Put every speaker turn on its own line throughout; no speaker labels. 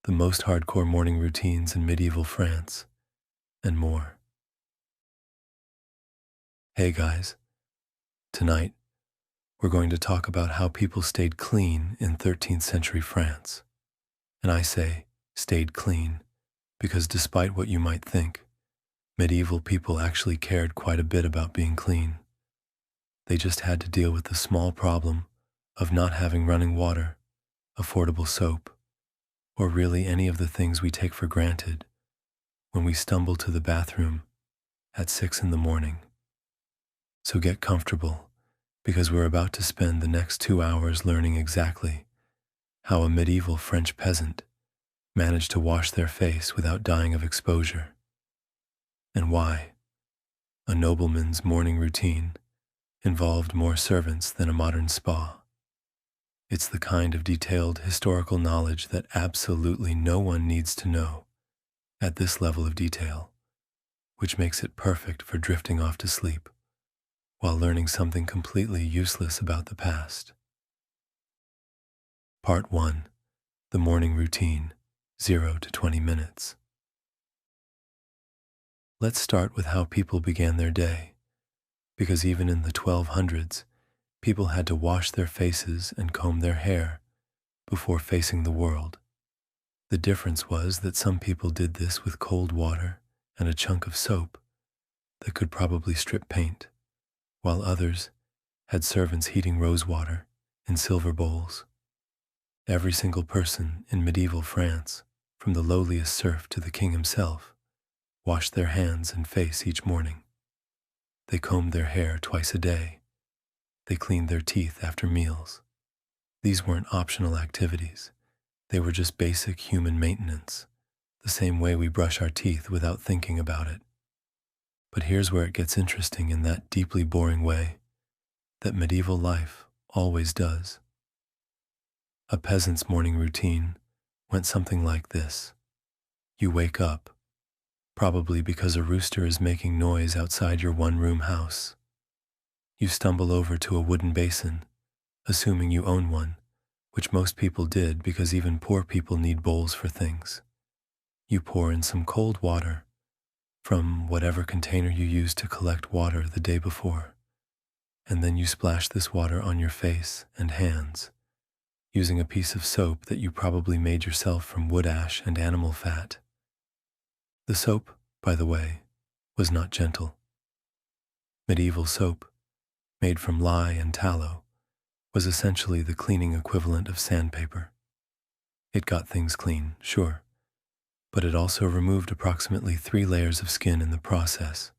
the most hardcore morning routines in medieval France, and more. Hey guys, tonight we're going to talk about how people stayed clean in 13th century France. And I say stayed clean because despite what you might think, medieval people actually cared quite a bit about being clean. They just had to deal with the small problem of not having running water, affordable soap, or really any of the things we take for granted when we stumble to the bathroom at 6 in the morning. So get comfortable because we're about to spend the next 2 hours learning exactly how a medieval French peasant managed to wash their face without dying of exposure, and why a nobleman's morning routine involved more servants than a modern spa. It's the kind of detailed historical knowledge that absolutely no one needs to know at this level of detail, which makes it perfect for drifting off to sleep while learning something completely useless about the past. Part 1. The morning routine, 0 to 20 minutes. Let's start with how people began their day, because even in the 1200s, people had to wash their faces and comb their hair before facing the world. The difference was that some people did this with cold water and a chunk of soap that could probably strip paint, while others had servants heating rose water in silver bowls. Every single person in medieval France, from the lowliest serf to the king himself, washed their hands and face each morning. They combed their hair twice a day. They cleaned their teeth after meals. These weren't optional activities. They were just basic human maintenance, the same way we brush our teeth without thinking about it. But here's where it gets interesting in that deeply boring way that medieval life always does. A peasant's morning routine went something like this. You wake up, probably because a rooster is making noise outside your one-room house. You stumble over to a wooden basin, assuming you own one, which most people did because even poor people need bowls for things. You pour in some cold water from whatever container you used to collect water the day before, and then you splash this water on your face and hands, using a piece of soap that you probably made yourself from wood ash and animal fat. The soap, by the way, was not gentle. Medieval soap, made from lye and tallow, was essentially the cleaning equivalent of sandpaper. It got things clean, sure, but it also removed approximately 3 layers of skin in the process.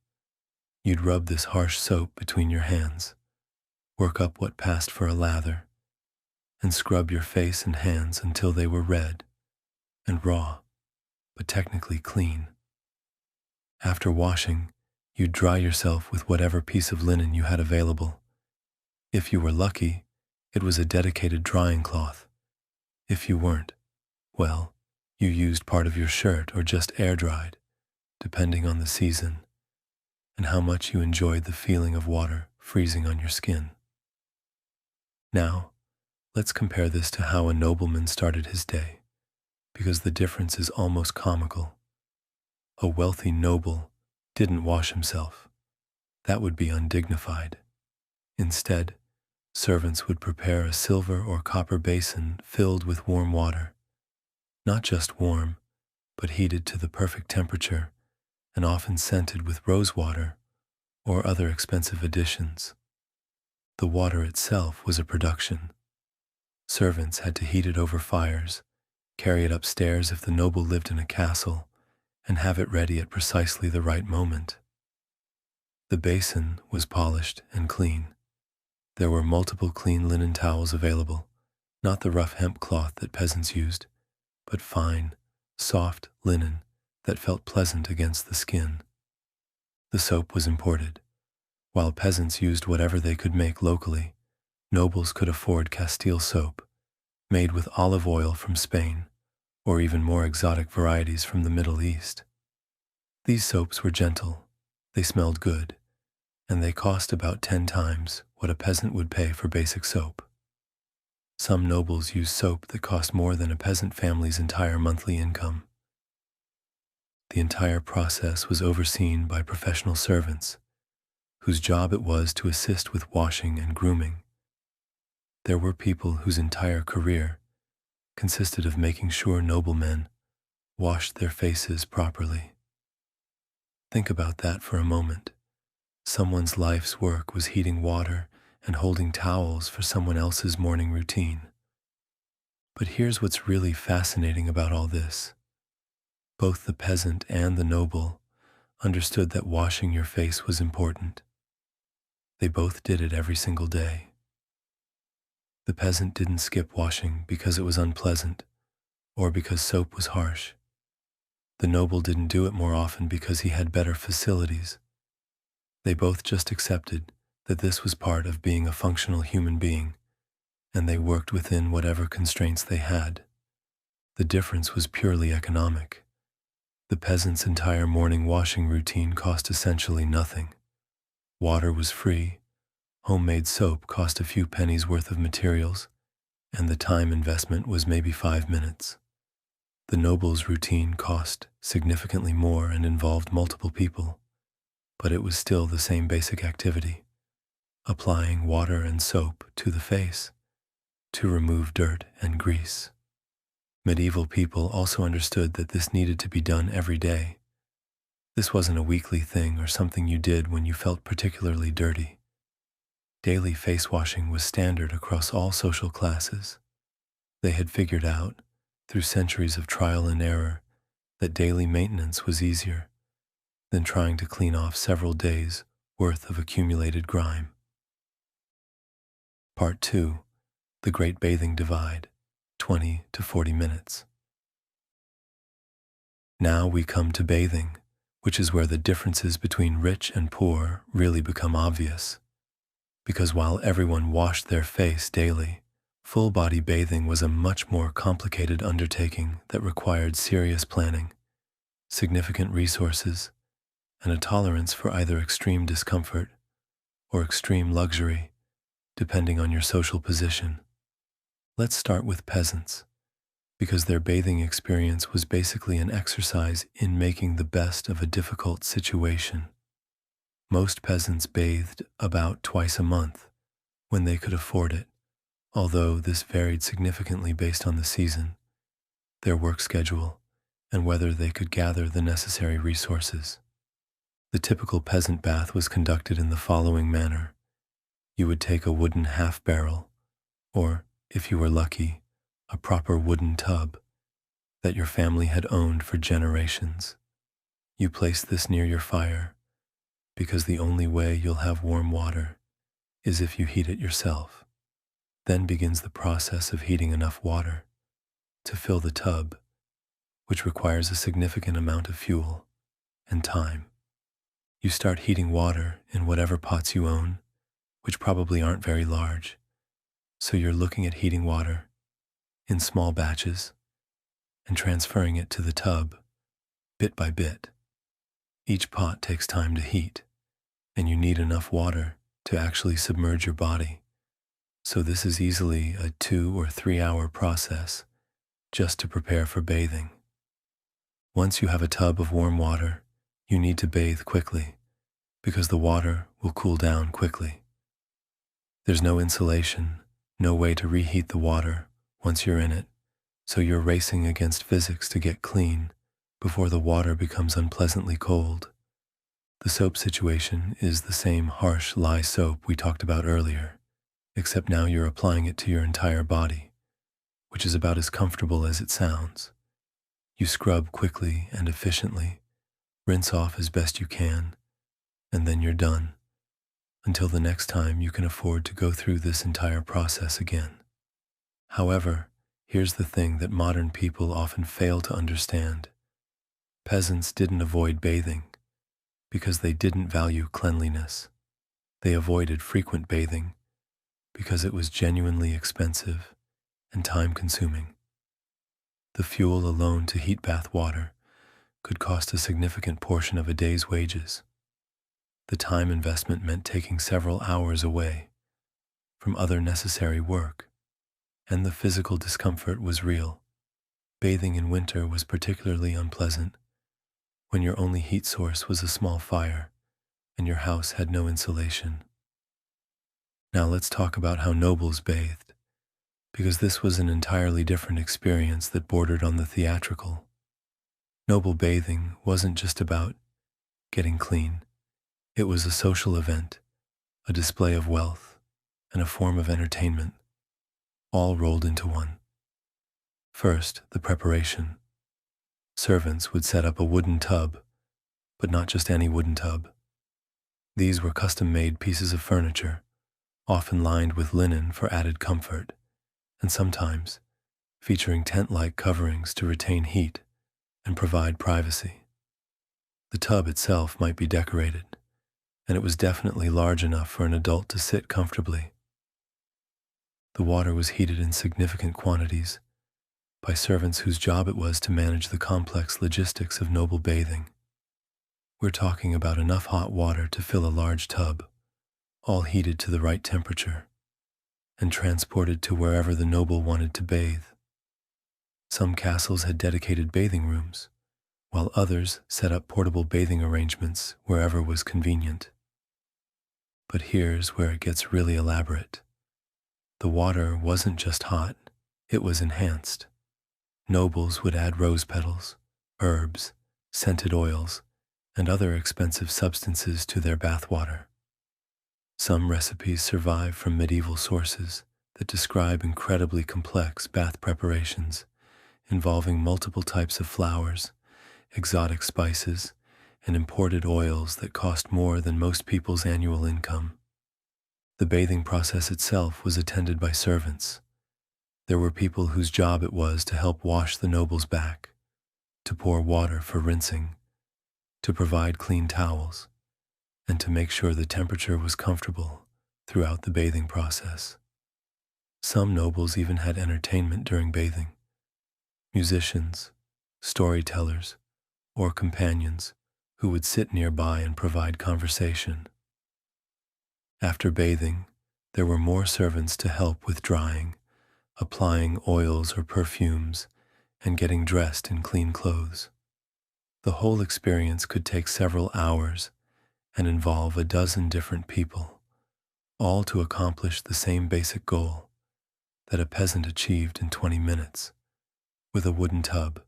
You'd rub this harsh soap between your hands, work up what passed for a lather, and scrub your face and hands until they were red and raw, but technically clean. After washing, you'd dry yourself with whatever piece of linen you had available. If you were lucky, it was a dedicated drying cloth. If you weren't, well, you used part of your shirt or just air-dried, depending on the season and how much you enjoyed the feeling of water freezing on your skin. Now, let's compare this to how a nobleman started his day, because the difference is almost comical. A wealthy noble didn't wash himself. That would be undignified. Instead, servants would prepare a silver or copper basin filled with warm water. Not just warm, but heated to the perfect temperature and often scented with rose water or other expensive additions. The water itself was a production. Servants had to heat it over fires, carry it upstairs if the noble lived in a castle, and have it ready at precisely the right moment. The basin was polished and clean. There were multiple clean linen towels available, not the rough hemp cloth that peasants used, but fine, soft linen that felt pleasant against the skin. The soap was imported. While peasants used whatever they could make locally, nobles could afford Castile soap, made with olive oil from Spain, or even more exotic varieties from the Middle East. These soaps were gentle, they smelled good, and they cost about 10 times what a peasant would pay for basic soap. Some nobles used soap that cost more than a peasant family's entire monthly income. The entire process was overseen by professional servants, whose job it was to assist with washing and grooming. There were people whose entire career consisted of making sure noblemen washed their faces properly. Think about that for a moment. Someone's life's work was heating water and holding towels for someone else's morning routine. But here's what's really fascinating about all this. Both the peasant and the noble understood that washing your face was important. They both did it every single day. The peasant didn't skip washing because it was unpleasant or because soap was harsh. The noble didn't do it more often because he had better facilities. They both just accepted that this was part of being a functional human being, and they worked within whatever constraints they had. The difference was purely economic. The peasant's entire morning washing routine cost essentially nothing. Water was free, homemade soap cost a few pennies worth of materials, and the time investment was maybe 5 minutes. The noble's routine cost significantly more and involved multiple people, but it was still the same basic activity, applying water and soap to the face to remove dirt and grease. Medieval people also understood that this needed to be done every day. This wasn't a weekly thing or something you did when you felt particularly dirty. Daily face washing was standard across all social classes. They had figured out, through centuries of trial and error, that daily maintenance was easier than trying to clean off several days' worth of accumulated grime. Part 2. The Great Bathing Divide, 20 to 40 minutes. Now we come to bathing, which is where the differences between rich and poor really become obvious. Because while everyone washed their face daily, full-body bathing was a much more complicated undertaking that required serious planning, significant resources, and a tolerance for either extreme discomfort or extreme luxury, depending on your social position. Let's start with peasants, because their bathing experience was basically an exercise in making the best of a difficult situation. Most peasants bathed about twice a month when they could afford it, although this varied significantly based on the season, their work schedule, and whether they could gather the necessary resources. The typical peasant bath was conducted in the following manner. You would take a wooden half-barrel, or, if you were lucky, a proper wooden tub that your family had owned for generations. You place this near your fire, because the only way you'll have warm water is if you heat it yourself. Then begins the process of heating enough water to fill the tub, which requires a significant amount of fuel and time. You start heating water in whatever pots you own, which probably aren't very large, so you're looking at heating water in small batches and transferring it to the tub bit by bit. Each pot takes time to heat, and you need enough water to actually submerge your body. So this is easily a 2 or 3 hour process just to prepare for bathing. Once you have a tub of warm water, you need to bathe quickly because the water will cool down quickly. There's no insulation, no way to reheat the water once you're in it, so you're racing against physics to get clean before the water becomes unpleasantly cold. The soap situation is the same harsh lye soap we talked about earlier, except now you're applying it to your entire body, which is about as comfortable as it sounds. You scrub quickly and efficiently, rinse off as best you can, and then you're done, until the next time you can afford to go through this entire process again. However, here's the thing that modern people often fail to understand. Peasants didn't avoid bathing because they didn't value cleanliness. They avoided frequent bathing because it was genuinely expensive and time-consuming. The fuel alone to heat bath water could cost a significant portion of a day's wages. The time investment meant taking several hours away from other necessary work. and the physical discomfort was real. Bathing in winter was particularly unpleasant, when your only heat source was a small fire and your house had no insulation. Now let's talk about how nobles bathed, because this was an entirely different experience that bordered on the theatrical. Noble bathing wasn't just about getting clean. It was a social event, a display of wealth, and a form of entertainment, all rolled into one. First, the preparation. Servants would set up a wooden tub, but not just any wooden tub. These were custom-made pieces of furniture, often lined with linen for added comfort, and sometimes featuring tent-like coverings to retain heat and provide privacy. The tub itself might be decorated, and it was definitely large enough for an adult to sit comfortably. The water was heated in significant quantities by servants whose job it was to manage the complex logistics of noble bathing. We're talking about enough hot water to fill a large tub, all heated to the right temperature, and transported to wherever the noble wanted to bathe. Some castles had dedicated bathing rooms, while others set up portable bathing arrangements wherever was convenient. But here's where it gets really elaborate. The water wasn't just hot, it was enhanced. Nobles would add rose petals, herbs, scented oils, and other expensive substances to their bathwater. Some recipes survive from medieval sources that describe incredibly complex bath preparations involving multiple types of flowers, exotic spices, and imported oils that cost more than most people's annual income. The bathing process itself was attended by servants. There were people whose job it was to help wash the nobles' back, to pour water for rinsing, to provide clean towels, and to make sure the temperature was comfortable throughout the bathing process. Some nobles even had entertainment during bathing. Musicians, storytellers, or companions who would sit nearby and provide conversation. After bathing, there were more servants to help with drying, applying oils or perfumes, and getting dressed in clean clothes. The whole experience could take several hours and involve a dozen different people, all to accomplish the same basic goal that a peasant achieved in 20 minutes, with a wooden tub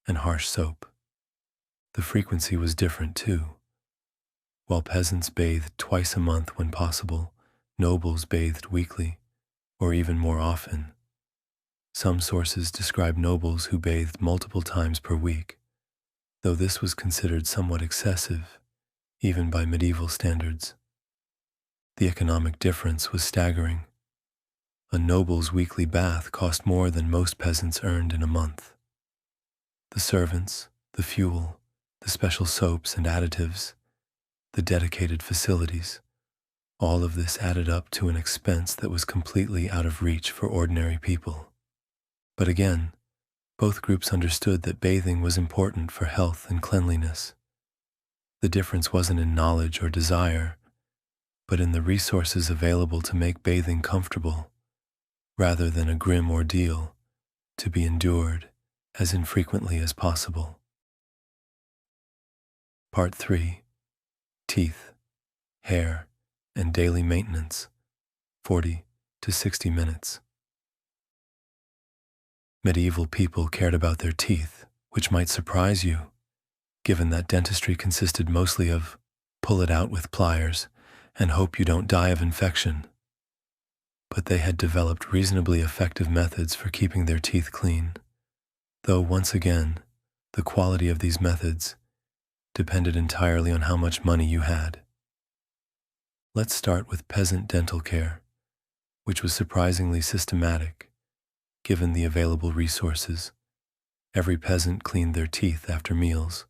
and harsh soap. The frequency was different too. While peasants bathed twice a month when possible, nobles bathed weekly, or even more often. Some sources describe nobles who bathed multiple times per week, though this was considered somewhat excessive, even by medieval standards. The economic difference was staggering. A noble's weekly bath cost more than most peasants earned in a month. The servants, the fuel, the special soaps and additives, the dedicated facilities, all of this added up to an expense that was completely out of reach for ordinary people. But again, both groups understood that bathing was important for health and cleanliness. The difference wasn't in knowledge or desire, but in the resources available to make bathing comfortable, rather than a grim ordeal to be endured as infrequently as possible. Part 3. Teeth, hair, and daily maintenance, 40 to 60 minutes. Medieval people cared about their teeth, which might surprise you, given that dentistry consisted mostly of pull it out with pliers and hope you don't die of infection. But they had developed reasonably effective methods for keeping their teeth clean, though once again, the quality of these methods depended entirely on how much money you had. Let's start with peasant dental care, which was surprisingly systematic, given the available resources. Every peasant cleaned their teeth after meals,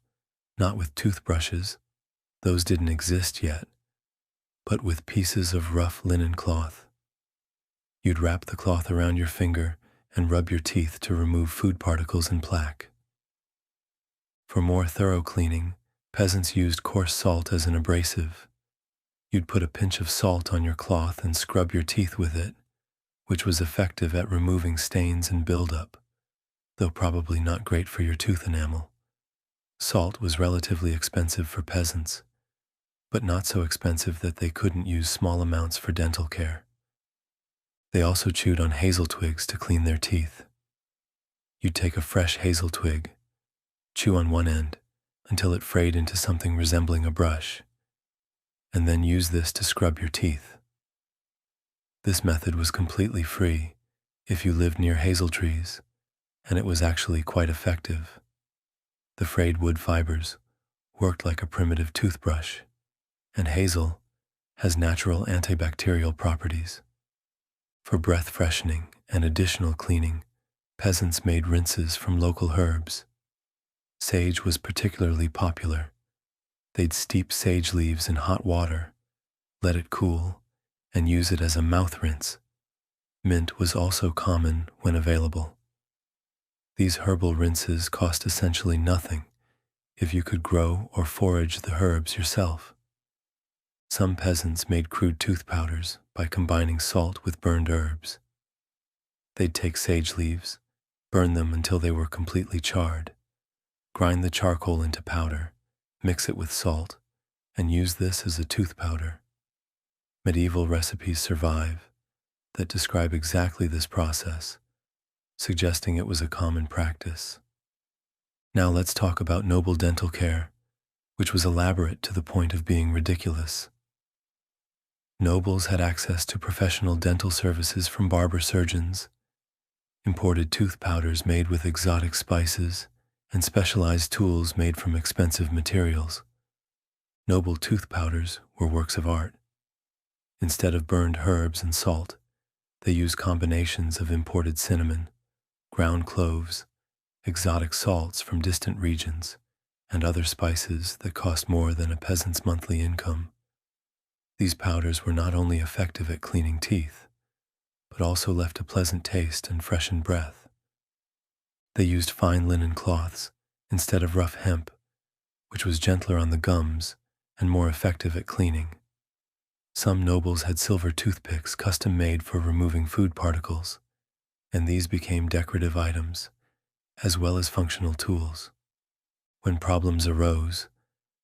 not with toothbrushes, those didn't exist yet, but with pieces of rough linen cloth. You'd wrap the cloth around your finger and rub your teeth to remove food particles and plaque. For more thorough cleaning, peasants used coarse salt as an abrasive. You'd put a pinch of salt on your cloth and scrub your teeth with it, which was effective at removing stains and buildup, though probably not great for your tooth enamel. Salt was relatively expensive for peasants, but not so expensive that they couldn't use small amounts for dental care. They also chewed on hazel twigs to clean their teeth. You'd take a fresh hazel twig, chew on one end until it frayed into something resembling a brush, and then use this to scrub your teeth. This method was completely free if you lived near hazel trees, and it was actually quite effective. The frayed wood fibers worked like a primitive toothbrush, and hazel has natural antibacterial properties. For breath freshening and additional cleaning, peasants made rinses from local herbs. Sage was particularly popular. They'd steep sage leaves in hot water, let it cool, and use it as a mouth rinse. Mint was also common when available. These herbal rinses cost essentially nothing if you could grow or forage the herbs yourself. Some peasants made crude tooth powders by combining salt with burned herbs. They'd take sage leaves, burn them until they were completely charred, grind the charcoal into powder, mix it with salt, and use this as a tooth powder. Medieval recipes survive that describe exactly this process, suggesting it was a common practice. Now let's talk about noble dental care, which was elaborate to the point of being ridiculous. Nobles had access to professional dental services from barber surgeons, imported tooth powders made with exotic spices, and specialized tools made from expensive materials. Noble tooth powders were works of art. Instead of burned herbs and salt, they used combinations of imported cinnamon, ground cloves, exotic salts from distant regions, and other spices that cost more than a peasant's monthly income. These powders were not only effective at cleaning teeth, but also left a pleasant taste and freshened breath. They used fine linen cloths instead of rough hemp, which was gentler on the gums and more effective at cleaning. Some nobles had silver toothpicks custom made for removing food particles, and these became decorative items, as well as functional tools. When problems arose,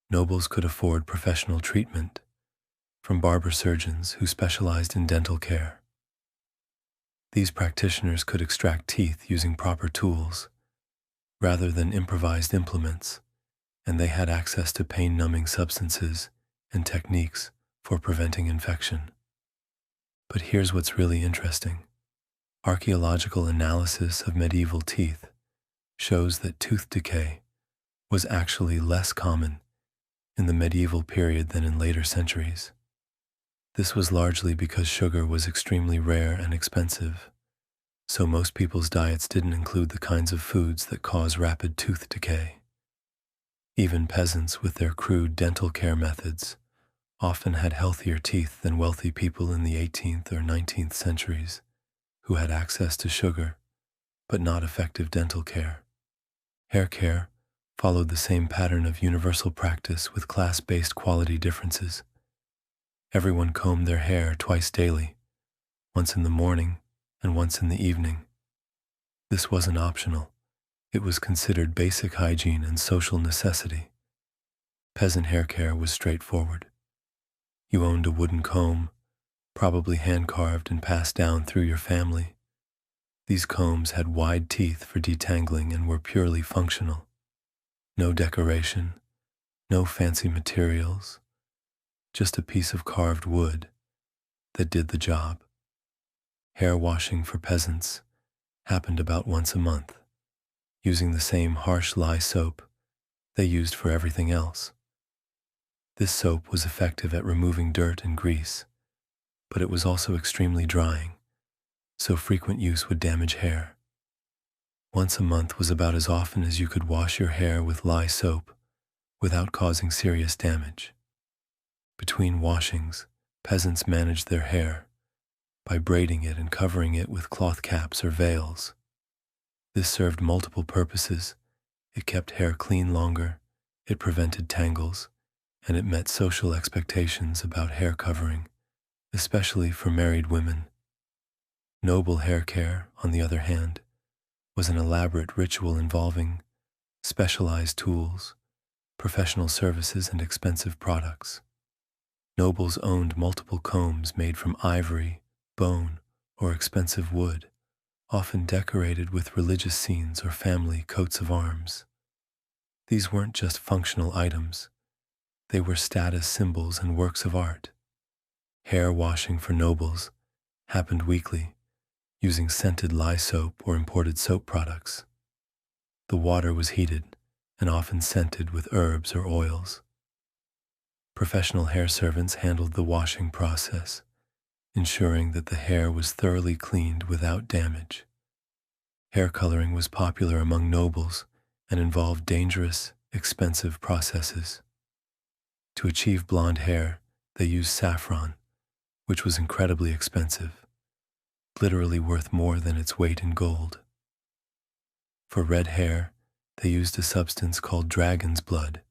nobles could afford professional treatment from barber surgeons who specialized in dental care. These practitioners could extract teeth using proper tools, rather than improvised implements, and they had access to pain-numbing substances and techniques for preventing infection. But here's what's really interesting. Archaeological analysis of medieval teeth shows that tooth decay was actually less common in the medieval period than in later centuries. This was largely because sugar was extremely rare and expensive, so most people's diets didn't include the kinds of foods that cause rapid tooth decay. Even peasants with their crude dental care methods often had healthier teeth than wealthy people in the 18th or 19th centuries who had access to sugar, but not effective dental care. Hair care followed the same pattern of universal practice with class-based quality differences. Everyone combed their hair twice daily, once in the morning and once in the evening. This wasn't optional. It was considered basic hygiene and social necessity. Peasant hair care was straightforward. You owned a wooden comb, probably hand-carved and passed down through your family. These combs had wide teeth for detangling and were purely functional. No decoration, no fancy materials, just a piece of carved wood that did the job. Hair washing for peasants happened about once a month, using the same harsh lye soap they used for everything else. This soap was effective at removing dirt and grease, but it was also extremely drying, so frequent use would damage hair. Once a month was about as often as you could wash your hair with lye soap without causing serious damage. Between washings, peasants managed their hair by braiding it and covering it with cloth caps or veils. This served multiple purposes. It kept hair clean longer, it prevented tangles, and it met social expectations about hair covering, especially for married women. Noble hair care, on the other hand, was an elaborate ritual involving specialized tools, professional services, and expensive products. Nobles owned multiple combs made from ivory, bone, or expensive wood, often decorated with religious scenes or family coats of arms. These weren't just functional items, they were status symbols and works of art. Hair washing for nobles happened weekly, using scented lye soap or imported soap products. The water was heated and often scented with herbs or oils. Professional hair servants handled the washing process, ensuring that the hair was thoroughly cleaned without damage. Hair coloring was popular among nobles and involved dangerous, expensive processes. To achieve blonde hair, they used saffron, which was incredibly expensive, literally worth more than its weight in gold. For red hair, they used a substance called dragon's blood,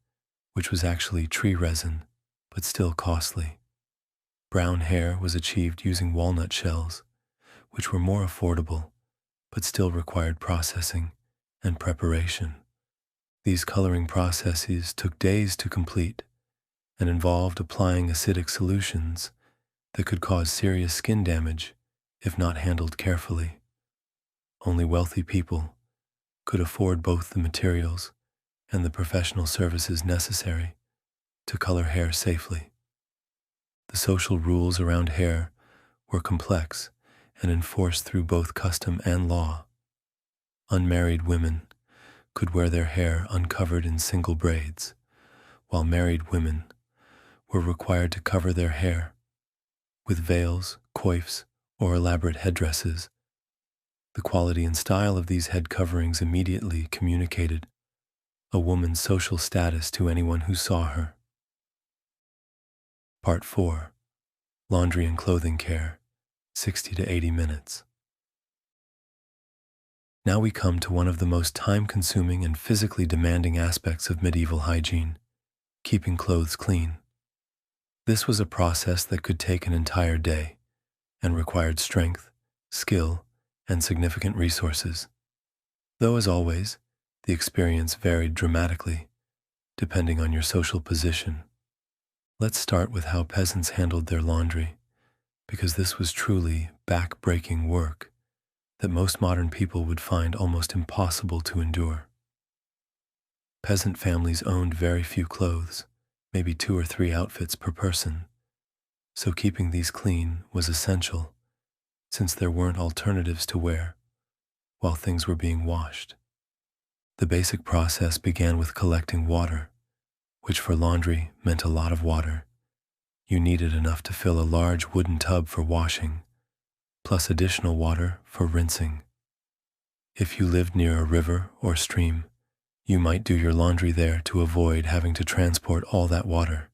which was actually tree resin, but still costly. Brown hair was achieved using walnut shells, which were more affordable, but still required processing and preparation. These coloring processes took days to complete and involved applying acidic solutions that could cause serious skin damage if not handled carefully. Only wealthy people could afford both the materials and the professional services necessary to color hair safely. The social rules around hair were complex and enforced through both custom and law. Unmarried women could wear their hair uncovered in single braids, while married women were required to cover their hair with veils, coifs, or elaborate headdresses. The quality and style of these head coverings immediately communicated a woman's social status to anyone who saw her. Part 4. Laundry and clothing care, 60 to 80 minutes. Now we come to one of the most time-consuming and physically demanding aspects of medieval hygiene, keeping clothes clean. This was a process that could take an entire day and required strength, skill, and significant resources. Though, as always, the experience varied dramatically, depending on your social position. Let's start with how peasants handled their laundry, because this was truly back-breaking work that most modern people would find almost impossible to endure. Peasant families owned very few clothes, maybe 2 or 3 outfits per person, so keeping these clean was essential, since there weren't alternatives to wear while things were being washed. The basic process began with collecting water, which for laundry meant a lot of water. You needed enough to fill a large wooden tub for washing, plus additional water for rinsing. If you lived near a river or stream, you might do your laundry there to avoid having to transport all that water.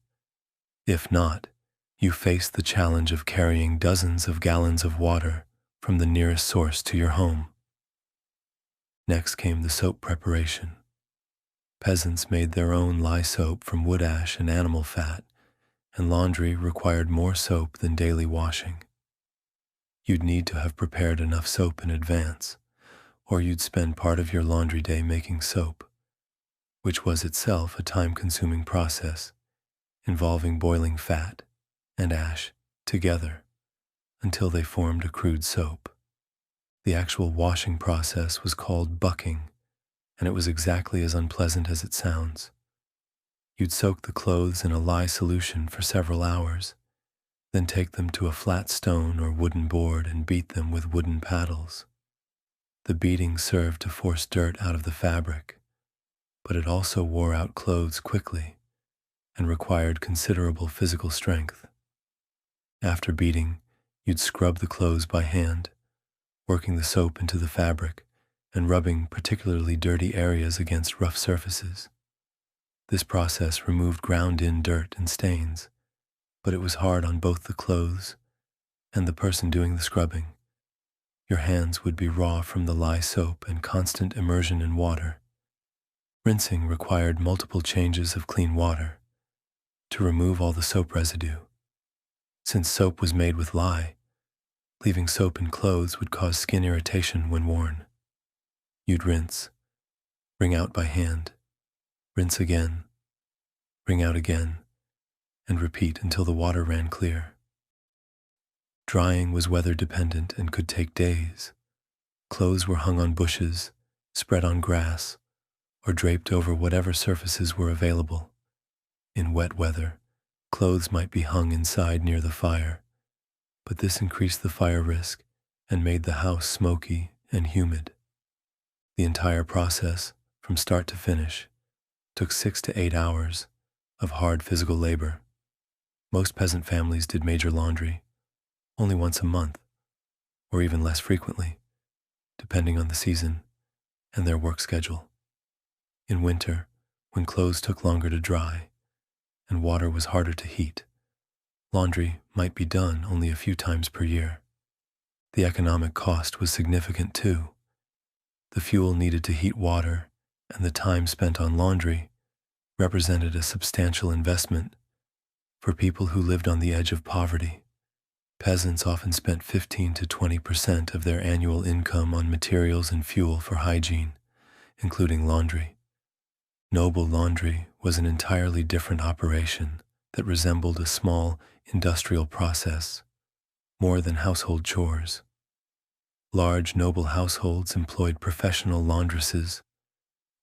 If not, you faced the challenge of carrying dozens of gallons of water from the nearest source to your home. Next came the soap preparation. Peasants made their own lye soap from wood ash and animal fat, and laundry required more soap than daily washing. You'd need to have prepared enough soap in advance, or you'd spend part of your laundry day making soap, which was itself a time-consuming process involving boiling fat and ash together until they formed a crude soap. The actual washing process was called bucking, and it was exactly as unpleasant as it sounds. You'd soak the clothes in a lye solution for several hours, then take them to a flat stone or wooden board and beat them with wooden paddles. The beating served to force dirt out of the fabric, but it also wore out clothes quickly and required considerable physical strength. After beating, you'd scrub the clothes by hand, working the soap into the fabric and rubbing particularly dirty areas against rough surfaces. This process removed ground-in dirt and stains, but it was hard on both the clothes and the person doing the scrubbing. Your hands would be raw from the lye soap and constant immersion in water. Rinsing required multiple changes of clean water to remove all the soap residue. Since soap was made with lye, Leaving soap in clothes would cause skin irritation when worn. You'd rinse, wring out by hand, rinse again, wring out again, and repeat until the water ran clear. Drying was weather dependent and could take days. Clothes were hung on bushes, spread on grass, or draped over whatever surfaces were available. In wet weather, clothes might be hung inside near the fire, but this increased the fire risk and made the house smoky and humid. The entire process, from start to finish, took 6 to 8 hours of hard physical labor. Most peasant families did major laundry only once a month, or even less frequently, depending on the season and their work schedule. In winter, when clothes took longer to dry and water was harder to heat, laundry might be done only a few times per year. The economic cost was significant too. The fuel needed to heat water and the time spent on laundry represented a substantial investment for people who lived on the edge of poverty. Peasants often spent 15 to 20% of their annual income on materials and fuel for hygiene, including laundry. Noble laundry was an entirely different operation that resembled a small industrial process, more than household chores. Large noble households employed professional laundresses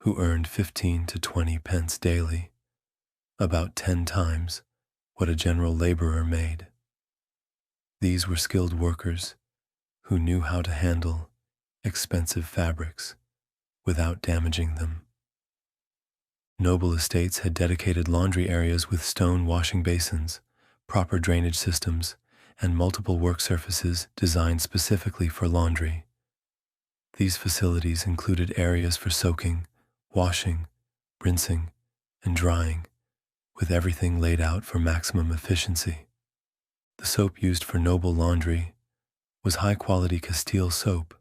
who earned 15 to 20 pence daily, about 10 times what a general laborer made. These were skilled workers who knew how to handle expensive fabrics without damaging them. Noble estates had dedicated laundry areas with stone washing basins, proper drainage systems, and multiple work surfaces designed specifically for laundry. These facilities included areas for soaking, washing, rinsing, and drying, with everything laid out for maximum efficiency. The soap used for noble laundry was high-quality Castile soap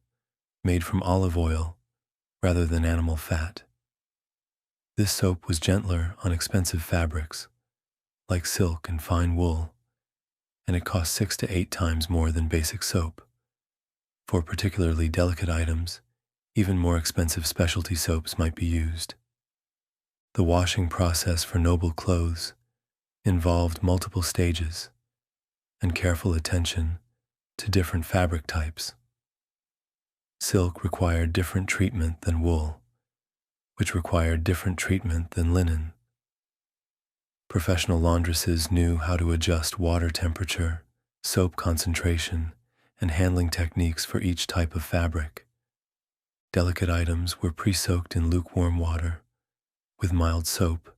made from olive oil rather than animal fat. This soap was gentler on expensive fabrics, like silk and fine wool, and it cost 6 to 8 times more than basic soap. For particularly delicate items, even more expensive specialty soaps might be used. The washing process for noble clothes involved multiple stages and careful attention to different fabric types. Silk required different treatment than wool, which required different treatment than linen. Professional laundresses knew how to adjust water temperature, soap concentration, and handling techniques for each type of fabric. Delicate items were pre-soaked in lukewarm water with mild soap,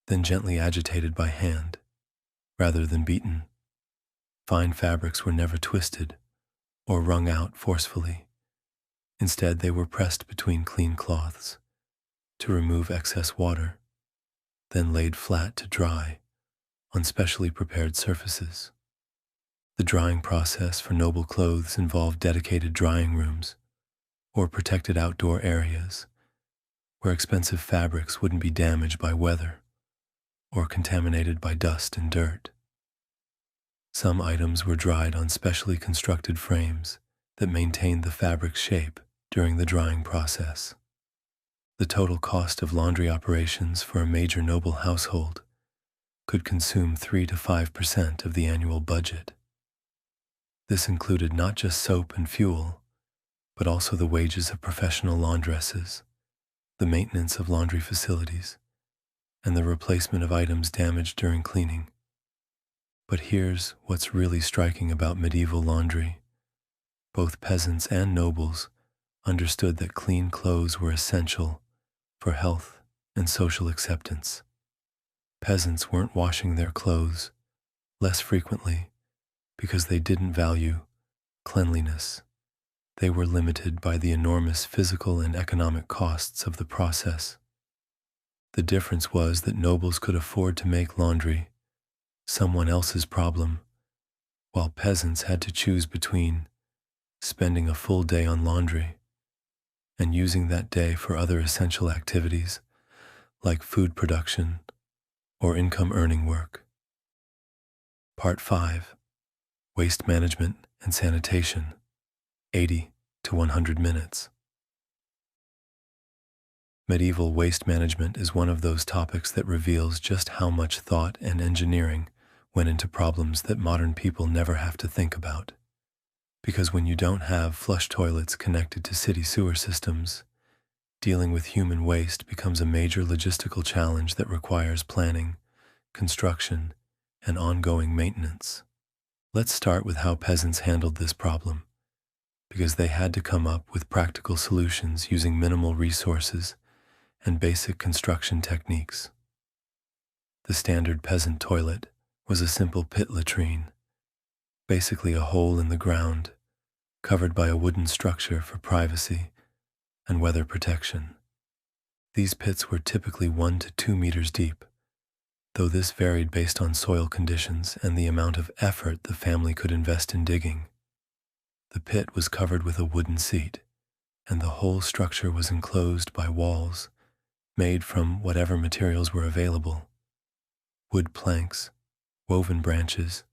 then gently agitated by hand, rather than beaten. Fine fabrics were never twisted or wrung out forcefully. Instead, they were pressed between clean cloths to remove excess water, then laid flat to dry on specially prepared surfaces. The drying process for noble clothes involved dedicated drying rooms or protected outdoor areas where expensive fabrics wouldn't be damaged by weather or contaminated by dust and dirt. Some items were dried on specially constructed frames that maintained the fabric's shape during the drying process. The total cost of laundry operations for a major noble household could consume 3 to 5% of the annual budget. This included not just soap and fuel, but also the wages of professional laundresses, the maintenance of laundry facilities, and the replacement of items damaged during cleaning. But here's what's really striking about medieval laundry. Both peasants and nobles understood that clean clothes were essential for health and social acceptance. Peasants weren't washing their clothes less frequently because they didn't value cleanliness. They were limited by the enormous physical and economic costs of the process. The difference was that nobles could afford to make laundry someone else's problem, while peasants had to choose between spending a full day on laundry and using that day for other essential activities like food production or income-earning work. Part 5. Waste Management and sanitation, 80 to 100 minutes. Medieval waste management is one of those topics that reveals just how much thought and engineering went into problems that modern people never have to think about. Because when you don't have flush toilets connected to city sewer systems, dealing with human waste becomes a major logistical challenge that requires planning, construction, and ongoing maintenance. Let's start with how peasants handled this problem, because they had to come up with practical solutions using minimal resources and basic construction techniques. The standard peasant toilet was a simple pit latrine, basically a hole in the ground, covered by a wooden structure for privacy and weather protection. These pits were typically 1 to 2 meters deep, though this varied based on soil conditions and the amount of effort the family could invest in digging. The pit was covered with a wooden seat, and the whole structure was enclosed by walls made from whatever materials were available: wood planks, woven branches,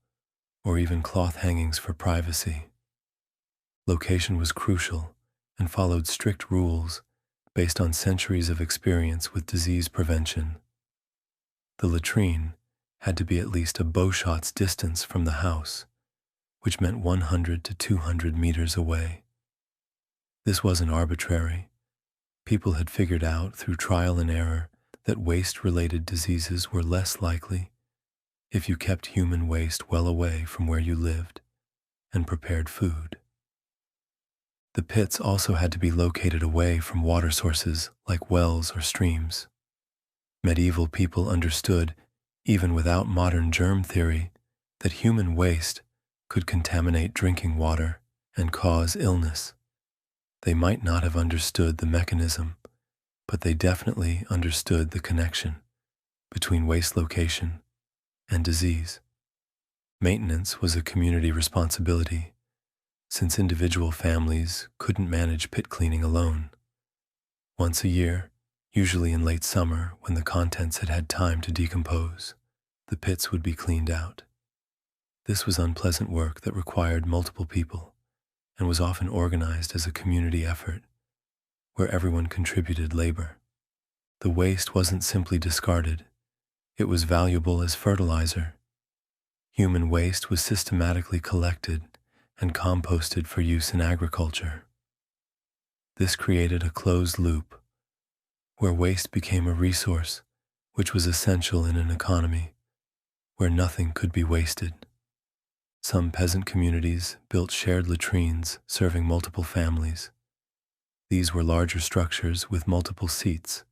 or even cloth hangings for privacy. Location was crucial and followed strict rules based on centuries of experience with disease prevention. The latrine had to be at least a bowshot's distance from the house, which meant 100 to 200 meters away. This wasn't arbitrary. People had figured out through trial and error that waste-related diseases were less likely if you kept human waste well away from where you lived and prepared food. The pits also had to be located away from water sources like wells or streams. Medieval people understood, even without modern germ theory, that human waste could contaminate drinking water and cause illness. They might not have understood the mechanism, but they definitely understood the connection between waste location and disease. Maintenance was a community responsibility, since individual families couldn't manage pit cleaning alone. Once a year, usually in late summer when the contents had had time to decompose, the pits would be cleaned out. This was unpleasant work that required multiple people and was often organized as a community effort where everyone contributed labor. The waste wasn't simply discarded, it was valuable as fertilizer. Human waste was systematically collected and composted for use in agriculture. This created a closed loop where waste became a resource which was essential in an economy where nothing could be wasted. Some peasant communities built shared latrines serving multiple families. These were larger structures with multiple seats,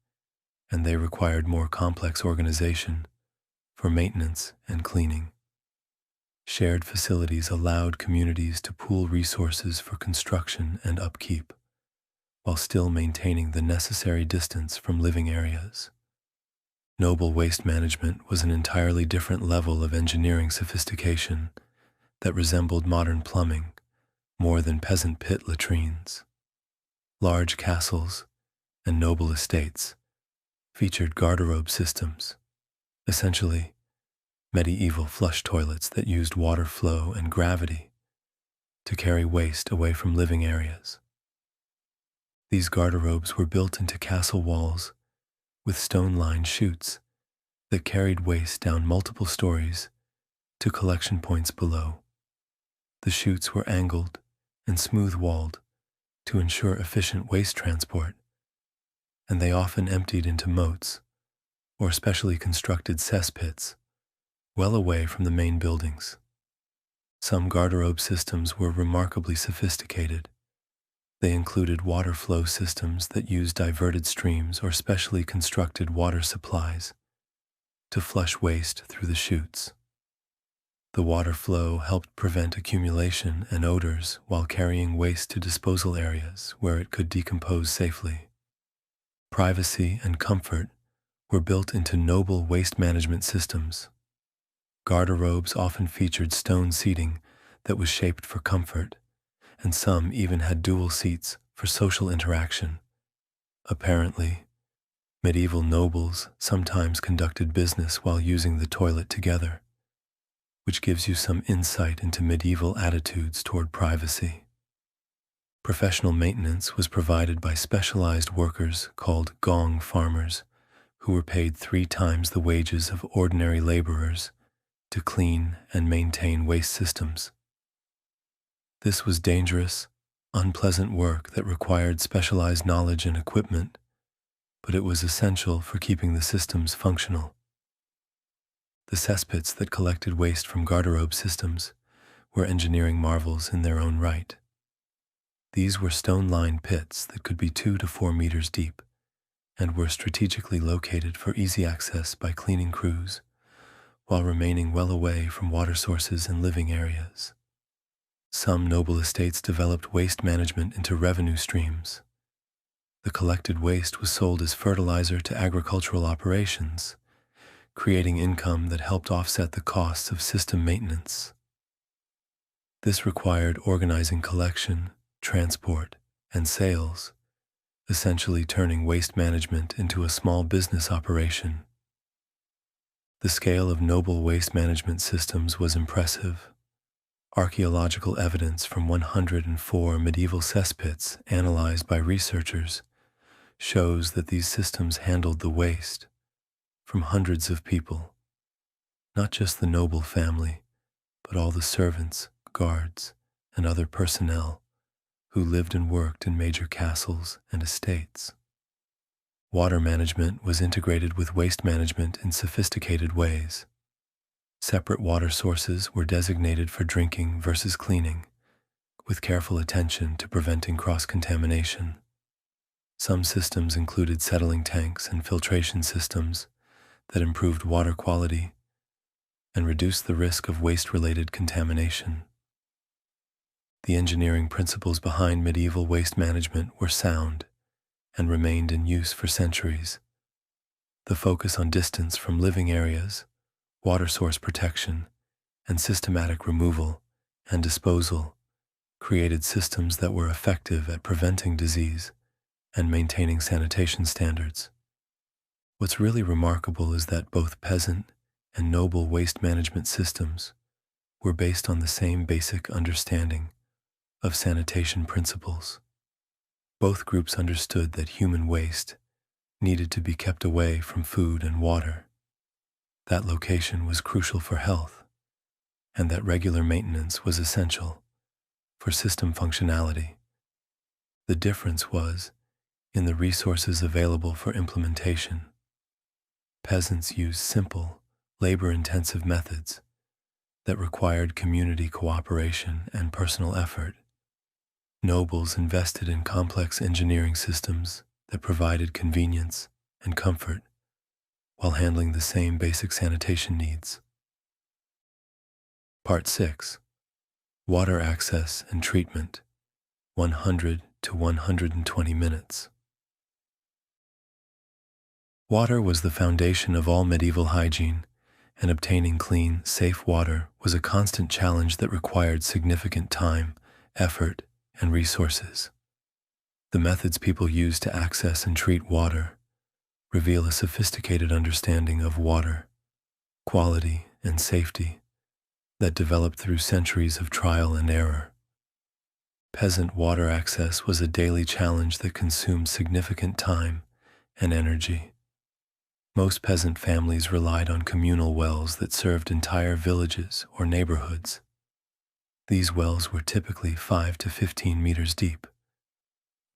and they required more complex organization for maintenance and cleaning. Shared facilities allowed communities to pool resources for construction and upkeep, while still maintaining the necessary distance from living areas. Noble waste management was an entirely different level of engineering sophistication that resembled modern plumbing more than peasant pit latrines. Large castles and noble estates featured garderobe systems, essentially medieval flush toilets that used water flow and gravity to carry waste away from living areas. These garderobes were built into castle walls with stone-lined chutes that carried waste down multiple stories to collection points below. The chutes were angled and smooth-walled to ensure efficient waste transport, and they often emptied into moats or specially constructed cesspits well away from the main buildings. Some garderobe systems were remarkably sophisticated. They included water flow systems that used diverted streams or specially constructed water supplies to flush waste through the chutes. The water flow helped prevent accumulation and odors while carrying waste to disposal areas where it could decompose safely. Privacy and comfort were built into noble waste management systems. Garderobes often featured stone seating that was shaped for comfort, and some even had dual seats for social interaction. Apparently, medieval nobles sometimes conducted business while using the toilet together, which gives you some insight into medieval attitudes toward privacy. Professional maintenance was provided by specialized workers called Gong farmers, who were paid 3 times the wages of ordinary laborers to clean and maintain waste systems. This was dangerous, unpleasant work that required specialized knowledge and equipment, but it was essential for keeping the systems functional. The cesspits that collected waste from garderobe systems were engineering marvels in their own right. These were stone-lined pits that could be 2 to 4 meters deep and were strategically located for easy access by cleaning crews, while remaining well away from water sources and living areas. Some noble estates developed waste management into revenue streams. The collected waste was sold as fertilizer to agricultural operations, creating income that helped offset the costs of system maintenance. This required organizing collection, transport, and sales, essentially turning waste management into a small business operation. The scale of noble waste management systems was impressive. Archaeological evidence from 104 medieval cesspits analyzed by researchers shows that these systems handled the waste from hundreds of people, not just the noble family, but all the servants, guards, and other personnel who lived and worked in major castles and estates. Water management was integrated with waste management in sophisticated ways. Separate water sources were designated for drinking versus cleaning, with careful attention to preventing cross-contamination. Some systems included settling tanks and filtration systems that improved water quality and reduced the risk of waste-related contamination. The engineering principles behind medieval waste management were sound and remained in use for centuries. The focus on distance from living areas, water source protection, and systematic removal and disposal created systems that were effective at preventing disease and maintaining sanitation standards. What's really remarkable is that both peasant and noble waste management systems were based on the same basic understanding of sanitation principles. Both groups understood that human waste needed to be kept away from food and water. That location was crucial for health, and that regular maintenance was essential for system functionality. The difference was in the resources available for implementation. Peasants used simple, labor-intensive methods that required community cooperation and personal effort. Nobles invested in complex engineering systems that provided convenience and comfort while handling the same basic sanitation needs. Part 6. Water access and treatment, 100 to 120 minutes. Water was the foundation of all medieval hygiene, and obtaining clean, safe water was a constant challenge that required significant time, effort, and resources. The methods people used to access and treat water reveal a sophisticated understanding of water, quality, and safety that developed through centuries of trial and error. Peasant water access was a daily challenge that consumed significant time and energy. Most peasant families relied on communal wells that served entire villages or neighborhoods. These wells were typically 5 to 15 meters deep,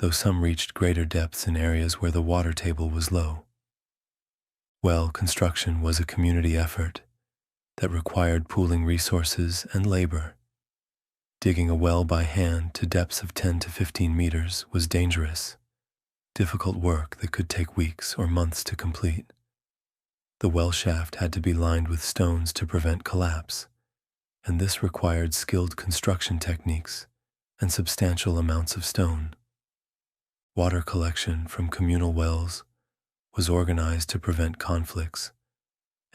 though some reached greater depths in areas where the water table was low. Well construction was a community effort that required pooling resources and labor. Digging a well by hand to depths of 10 to 15 meters was dangerous, difficult work that could take weeks or months to complete. The well shaft had to be lined with stones to prevent collapse, and this required skilled construction techniques and substantial amounts of stone. Water collection from communal wells was organized to prevent conflicts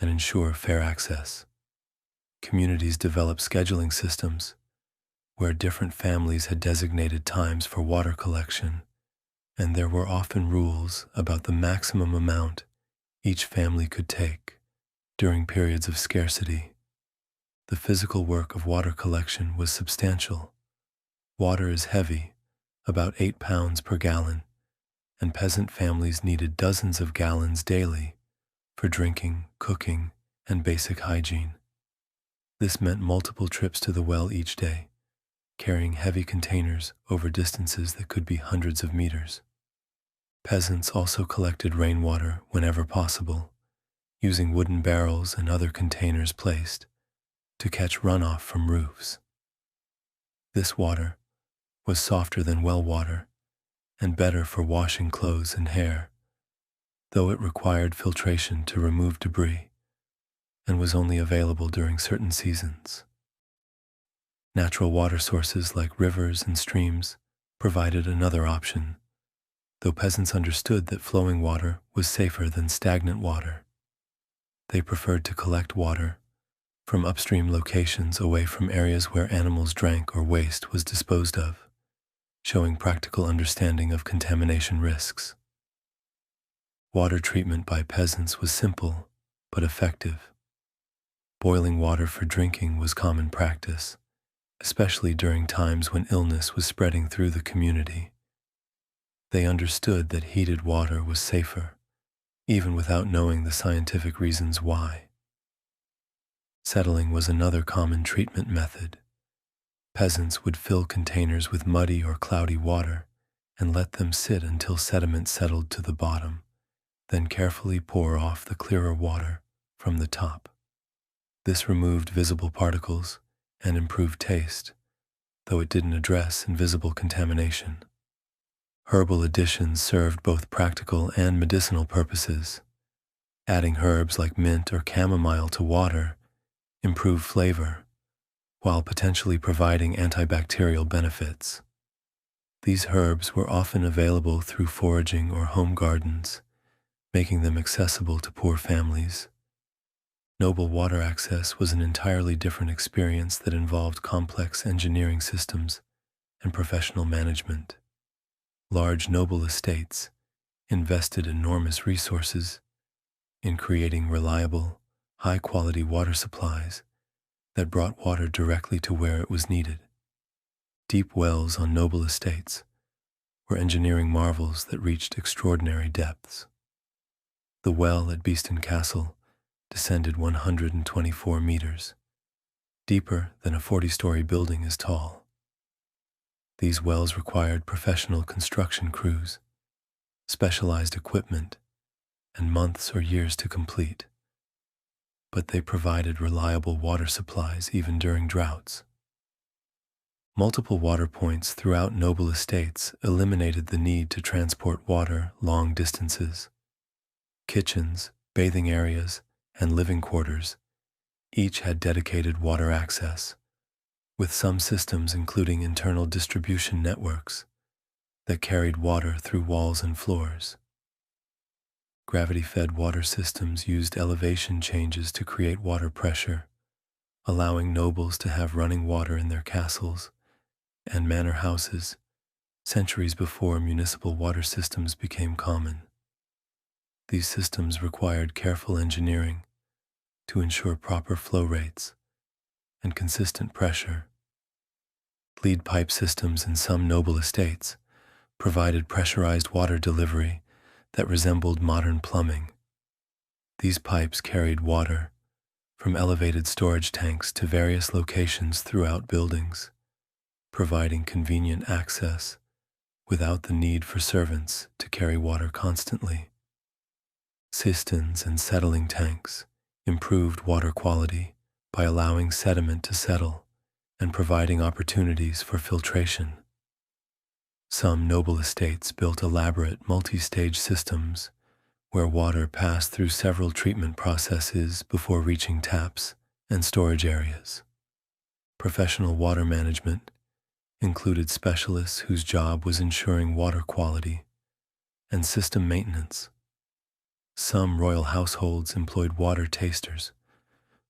and ensure fair access. Communities developed scheduling systems where different families had designated times for water collection, and there were often rules about the maximum amount each family could take during periods of scarcity. The physical work of water collection was substantial. Water is heavy, about 8 pounds per gallon, and peasant families needed dozens of gallons daily for drinking, cooking, and basic hygiene. This meant multiple trips to the well each day, carrying heavy containers over distances that could be hundreds of meters. Peasants also collected rainwater whenever possible, using wooden barrels and other containers placed to catch runoff from roofs. This water was softer than well water and better for washing clothes and hair, though it required filtration to remove debris and was only available during certain seasons. Natural water sources like rivers and streams provided another option, though peasants understood that flowing water was safer than stagnant water. They preferred to collect water from upstream locations away from areas where animals drank or waste was disposed of, showing practical understanding of contamination risks. Water treatment by peasants was simple but effective. Boiling water for drinking was common practice, especially during times when illness was spreading through the community. They understood that heated water was safer, even without knowing the scientific reasons why. Settling was another common treatment method. Peasants would fill containers with muddy or cloudy water and let them sit until sediment settled to the bottom, then carefully pour off the clearer water from the top. This removed visible particles and improved taste, though it didn't address invisible contamination. Herbal additions served both practical and medicinal purposes. Adding herbs like mint or chamomile to water improved flavor, while potentially providing antibacterial benefits. These herbs were often available through foraging or home gardens, making them accessible to poor families. Noble water access was an entirely different experience that involved complex engineering systems and professional management. Large noble estates invested enormous resources in creating reliable, high-quality water supplies that brought water directly to where it was needed. Deep wells on noble estates were engineering marvels that reached extraordinary depths. The well at Beeston Castle descended 124 meters, deeper than a 40-story building is tall. These wells required professional construction crews, specialized equipment, and months or years to complete, but they provided reliable water supplies even during droughts. Multiple water points throughout noble estates eliminated the need to transport water long distances. Kitchens, bathing areas, and living quarters each had dedicated water access, with some systems including internal distribution networks that carried water through walls and floors. Gravity-fed water systems used elevation changes to create water pressure, allowing nobles to have running water in their castles and manor houses centuries before municipal water systems became common. These systems required careful engineering to ensure proper flow rates and consistent pressure. Lead pipe systems in some noble estates provided pressurized water delivery that resembled modern plumbing. These pipes carried water from elevated storage tanks to various locations throughout buildings, providing convenient access without the need for servants to carry water constantly. Cisterns and settling tanks improved water quality by allowing sediment to settle and providing opportunities for filtration. Some noble estates built elaborate multi-stage systems where water passed through several treatment processes before reaching taps and storage areas. Professional water management included specialists whose job was ensuring water quality and system maintenance. Some royal households employed water tasters,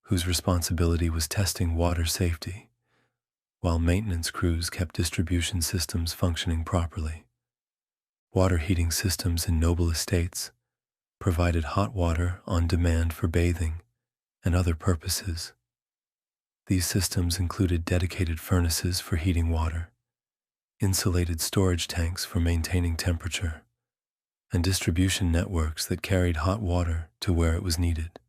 whose responsibility was testing water safety, while maintenance crews kept distribution systems functioning properly. Water heating systems in noble estates provided hot water on demand for bathing and other purposes. These systems included dedicated furnaces for heating water, insulated storage tanks for maintaining temperature, and distribution networks that carried hot water to where it was needed.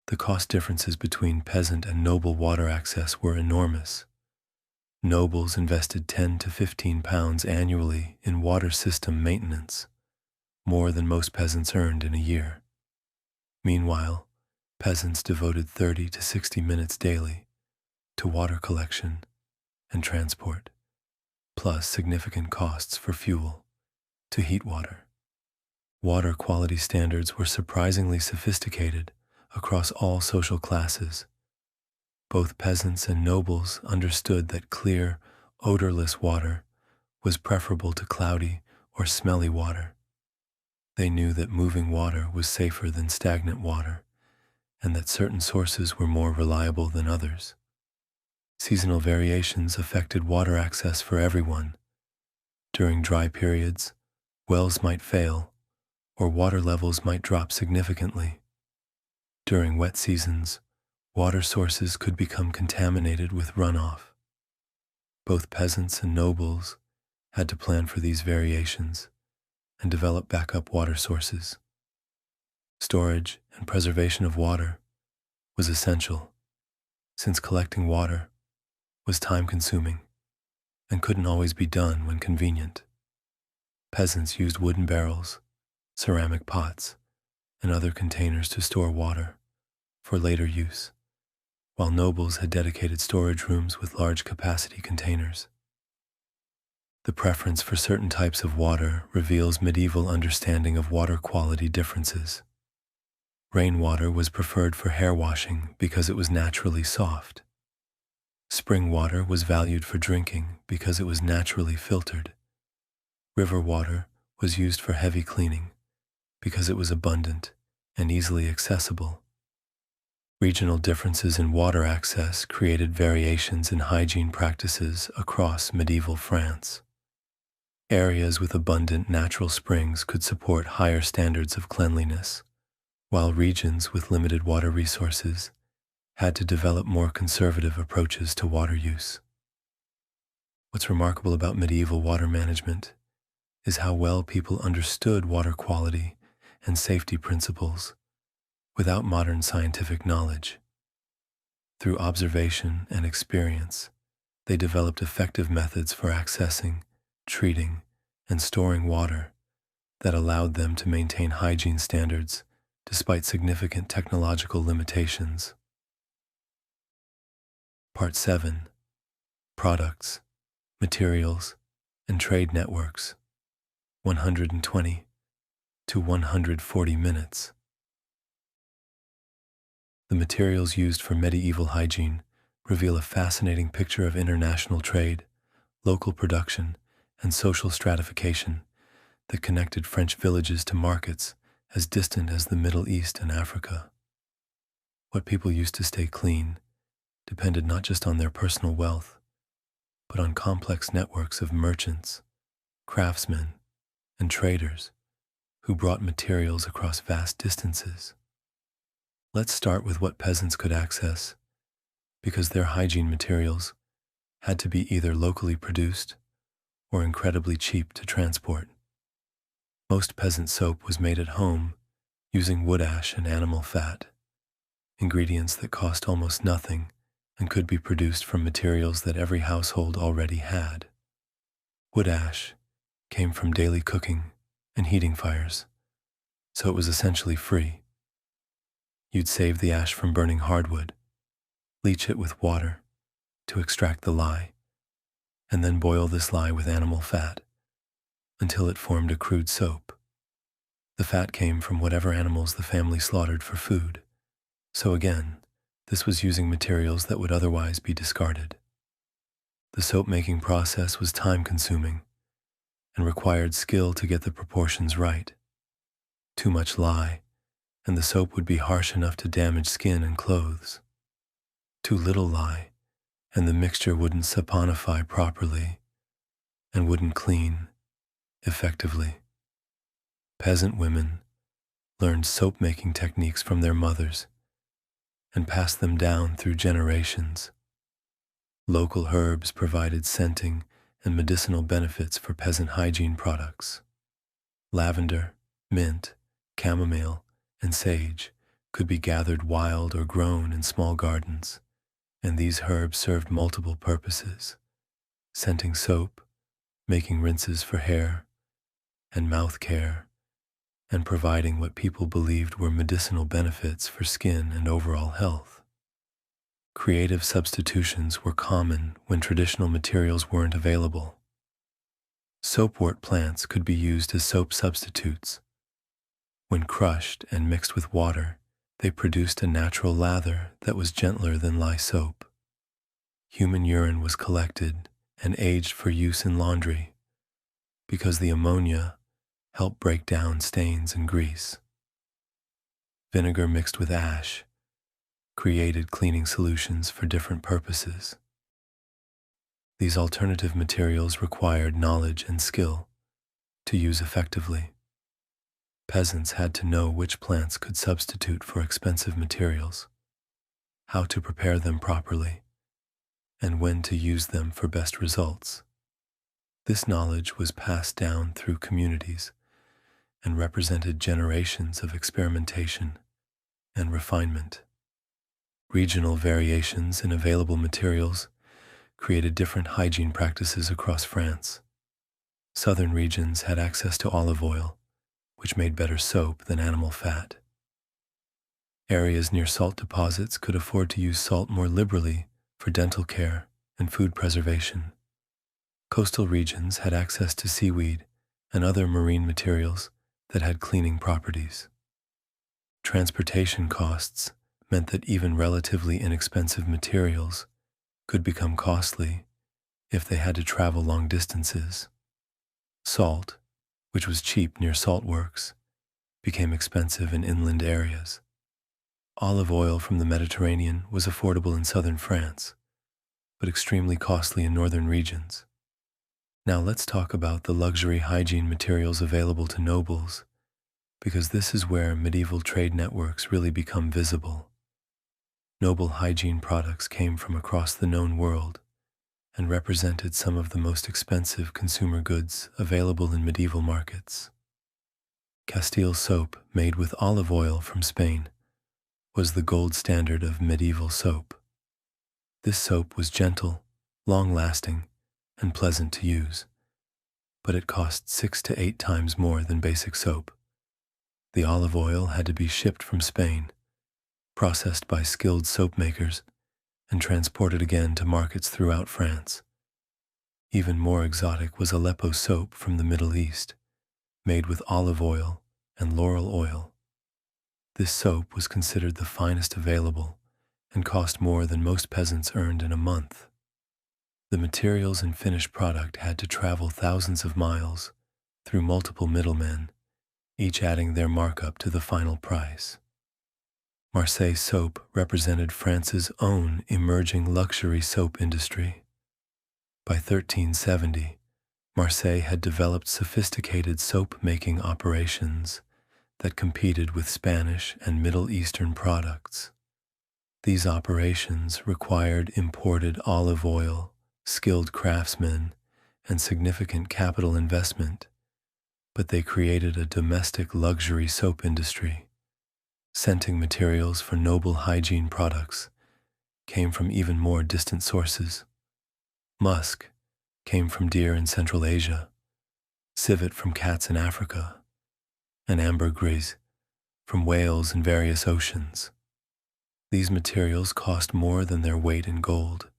The cost differences between peasant and noble water access were enormous. Nobles invested 10 to 15 pounds annually in water system maintenance, more than most peasants earned in a year. Meanwhile, peasants devoted 30 to 60 minutes daily to water collection and transport, plus significant costs for fuel to heat water. Water quality standards were surprisingly sophisticated across all social classes. Both peasants and nobles understood that clear, odorless water was preferable to cloudy or smelly water. They knew that moving water was safer than stagnant water, and that certain sources were more reliable than others. Seasonal variations affected water access for everyone. During dry periods, wells might fail, or water levels might drop significantly. During wet seasons, water sources could become contaminated with runoff. Both peasants and nobles had to plan for these variations and develop backup water sources. Storage and preservation of water was essential, since collecting water was time-consuming and couldn't always be done when convenient. Peasants used wooden barrels, ceramic pots, and other containers to store water for later use, while nobles had dedicated storage rooms with large capacity containers. The preference for certain types of water reveals medieval understanding of water quality differences. Rainwater was preferred for hair washing because it was naturally soft. Spring water was valued for drinking because it was naturally filtered. River water was used for heavy cleaning because it was abundant and easily accessible. Regional differences in water access created variations in hygiene practices across medieval France. Areas with abundant natural springs could support higher standards of cleanliness, while regions with limited water resources had to develop more conservative approaches to water use. What's remarkable about medieval water management is how well people understood water quality and safety principles without modern scientific knowledge. Through observation and experience, they developed effective methods for accessing, treating, and storing water that allowed them to maintain hygiene standards despite significant technological limitations. Part 7. Products, Materials, and Trade Networks, 120 to 140 minutes. The materials used for medieval hygiene reveal a fascinating picture of international trade, local production, and social stratification that connected French villages to markets as distant as the Middle East and Africa. What people used to stay clean depended not just on their personal wealth, but on complex networks of merchants, craftsmen, and traders who brought materials across vast distances. Let's start with what peasants could access, because their hygiene materials had to be either locally produced or incredibly cheap to transport. Most peasant soap was made at home using wood ash and animal fat, ingredients that cost almost nothing and could be produced from materials that every household already had. Wood ash came from daily cooking and heating fires, so it was essentially free. You'd save the ash from burning hardwood, leach it with water to extract the lye, and then boil this lye with animal fat until it formed a crude soap. The fat came from whatever animals the family slaughtered for food, so again, this was using materials that would otherwise be discarded. The soap-making process was time-consuming and required skill to get the proportions right. Too much lye, and the soap would be harsh enough to damage skin and clothes. Too little lye, and the mixture wouldn't saponify properly and wouldn't clean effectively. Peasant women learned soap-making techniques from their mothers, and passed them down through generations. Local herbs provided scenting and medicinal benefits for peasant hygiene products. Lavender, mint, chamomile, and sage could be gathered wild or grown in small gardens, and these herbs served multiple purposes: scenting soap, making rinses for hair and mouth care, and providing what people believed were medicinal benefits for skin and overall health. Creative substitutions were common when traditional materials weren't available. Soapwort plants could be used as soap substitutes. When crushed and mixed with water, they produced a natural lather that was gentler than lye soap. Human urine was collected and aged for use in laundry because the ammonia helped break down stains and grease. Vinegar mixed with ash created cleaning solutions for different purposes. These alternative materials required knowledge and skill to use effectively. Peasants had to know which plants could substitute for expensive materials, how to prepare them properly, and when to use them for best results. This knowledge was passed down through communities and represented generations of experimentation and refinement. Regional variations in available materials created different hygiene practices across France. Southern regions had access to olive oil, which made better soap than animal fat. Areas near salt deposits could afford to use salt more liberally for dental care and food preservation. Coastal regions had access to seaweed and other marine materials that had cleaning properties. Transportation costs meant that even relatively inexpensive materials could become costly if they had to travel long distances. Salt, which was cheap near salt works, became expensive in inland areas. Olive oil from the Mediterranean was affordable in southern France, but extremely costly in northern regions. Now let's talk about the luxury hygiene materials available to nobles, because this is where medieval trade networks really become visible. Noble hygiene products came from across the known world and represented some of the most expensive consumer goods available in medieval markets. Castile soap made with olive oil from Spain was the gold standard of medieval soap. This soap was gentle, long-lasting, and pleasant to use, but it cost 6 to 8 times more than basic soap. The olive oil had to be shipped from Spain, processed by skilled soap makers, and transported again to markets throughout France. Even more exotic was Aleppo soap from the Middle East, made with olive oil and laurel oil. This soap was considered the finest available and cost more than most peasants earned in a month. The materials and finished product had to travel thousands of miles through multiple middlemen, each adding their markup to the final price. Marseille soap represented France's own emerging luxury soap industry. By 1370, Marseille had developed sophisticated soap-making operations that competed with Spanish and Middle Eastern products. These operations required imported olive oil, skilled craftsmen, and significant capital investment, but they created a domestic luxury soap industry. Scenting materials for noble hygiene products came from even more distant sources. Musk came from deer in Central Asia, civet from cats in Africa, and ambergris from whales in various oceans. These materials cost more than their weight in gold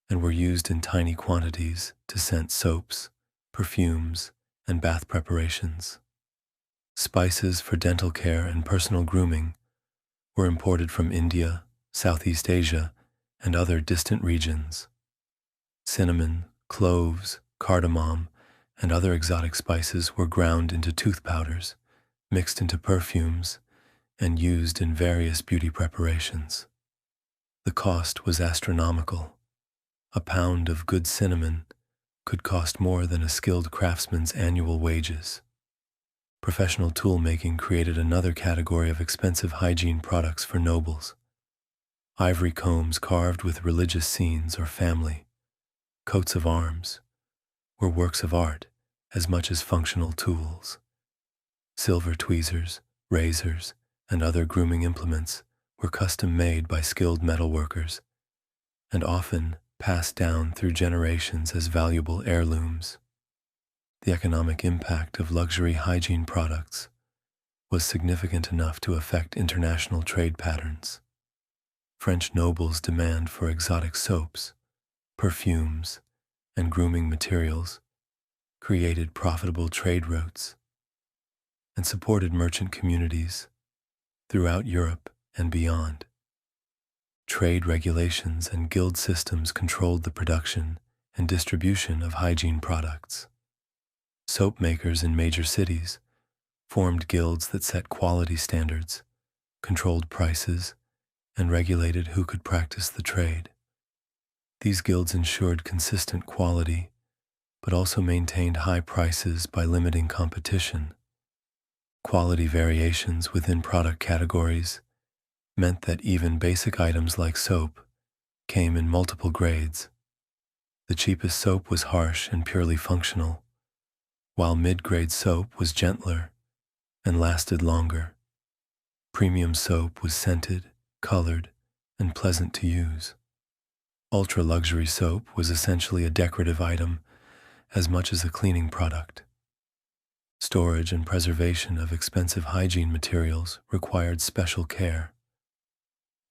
and were used in tiny quantities to scent soaps, perfumes, and bath preparations. Spices for dental care and personal grooming were imported from India, Southeast Asia, and other distant regions. Cinnamon, cloves, cardamom, and other exotic spices were ground into tooth powders, mixed into perfumes, and used in various beauty preparations. The cost was astronomical. A pound of good cinnamon could cost more than a skilled craftsman's annual wages. Professional tool making created another category of expensive hygiene products for nobles. ivory combs carved with religious scenes or family, coats of arms, were works of art as much as functional tools. Silver tweezers, razors, and other grooming implements were custom made by skilled metalworkers and often passed down through generations as valuable heirlooms. The economic impact of luxury hygiene products was significant enough to affect international trade patterns. French nobles' demand for exotic soaps, perfumes, and grooming materials created profitable trade routes and supported merchant communities throughout Europe and beyond. Trade regulations and guild systems controlled the production and distribution of hygiene products. Soap makers in major cities formed guilds that set quality standards, controlled prices, and regulated who could practice the trade. These guilds ensured consistent quality, but also maintained high prices by limiting competition. Quality variations within product categories meant that even basic items like soap came in multiple grades. The cheapest soap was harsh and purely functional, while mid-grade soap was gentler and lasted longer. Premium soap was scented, colored, and pleasant to use. Ultra-luxury soap was essentially a decorative item as much as a cleaning product. Storage and preservation of expensive hygiene materials required special care.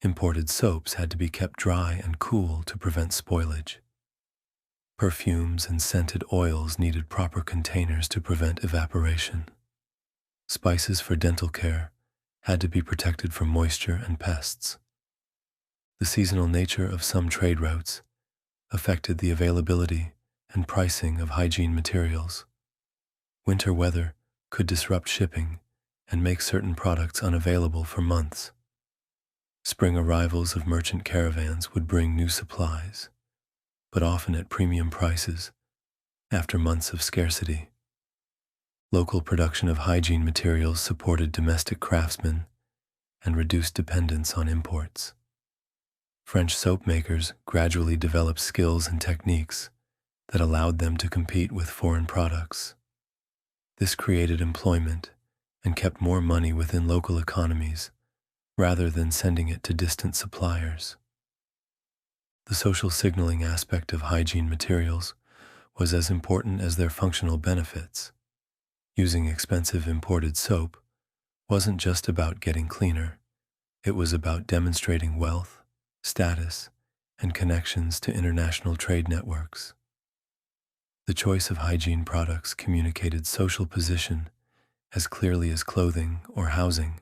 Imported soaps had to be kept dry and cool to prevent spoilage. Perfumes and scented oils needed proper containers to prevent evaporation. Spices for dental care had to be protected from moisture and pests. The seasonal nature of some trade routes affected the availability and pricing of hygiene materials. Winter weather could disrupt shipping and make certain products unavailable for months. Spring arrivals of merchant caravans would bring new supplies, but often at premium prices after months of scarcity. Local production of hygiene materials supported domestic craftsmen and reduced dependence on imports. French soap makers gradually developed skills and techniques that allowed them to compete with foreign products. This created employment and kept more money within local economies rather than sending it to distant suppliers. The social signaling aspect of hygiene materials was as important as their functional benefits. Using expensive imported soap wasn't just about getting cleaner, it was about demonstrating wealth, status, and connections to international trade networks. The choice of hygiene products communicated social position as clearly as clothing or housing.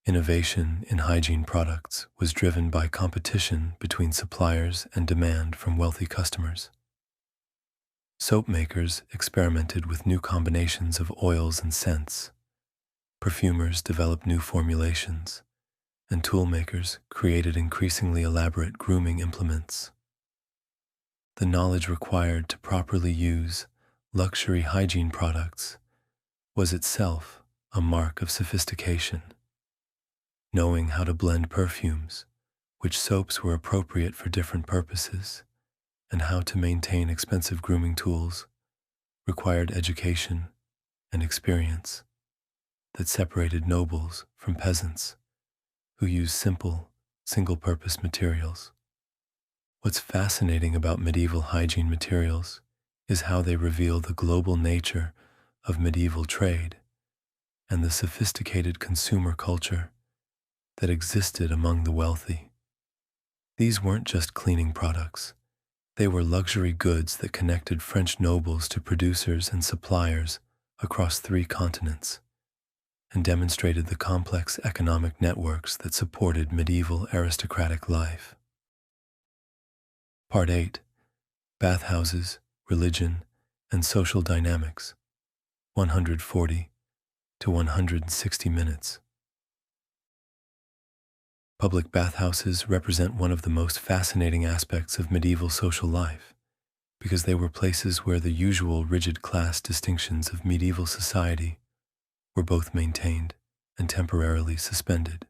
Innovation in hygiene products was driven by competition between suppliers and demand from wealthy customers. Soap makers experimented with new combinations of oils and scents. Perfumers developed new formulations, and tool makers created increasingly elaborate grooming implements. The knowledge required to properly use luxury hygiene products was itself a mark of sophistication. Knowing how to blend perfumes, which soaps were appropriate for different purposes, and how to maintain expensive grooming tools required education and experience that separated nobles from peasants who used simple, single-purpose materials. What's fascinating about medieval hygiene materials is how they reveal the global nature of medieval trade and the sophisticated consumer culture that existed among the wealthy. These weren't just cleaning products. They were luxury goods that connected French nobles to producers and suppliers across 3 continents and demonstrated the complex economic networks that supported medieval aristocratic life. Part 8. Bathhouses, Religion, and Social Dynamics, 140 to 160 minutes. Public bathhouses represent one of the most fascinating aspects of medieval social life because they were places where the usual rigid class distinctions of medieval society were both maintained and temporarily suspended.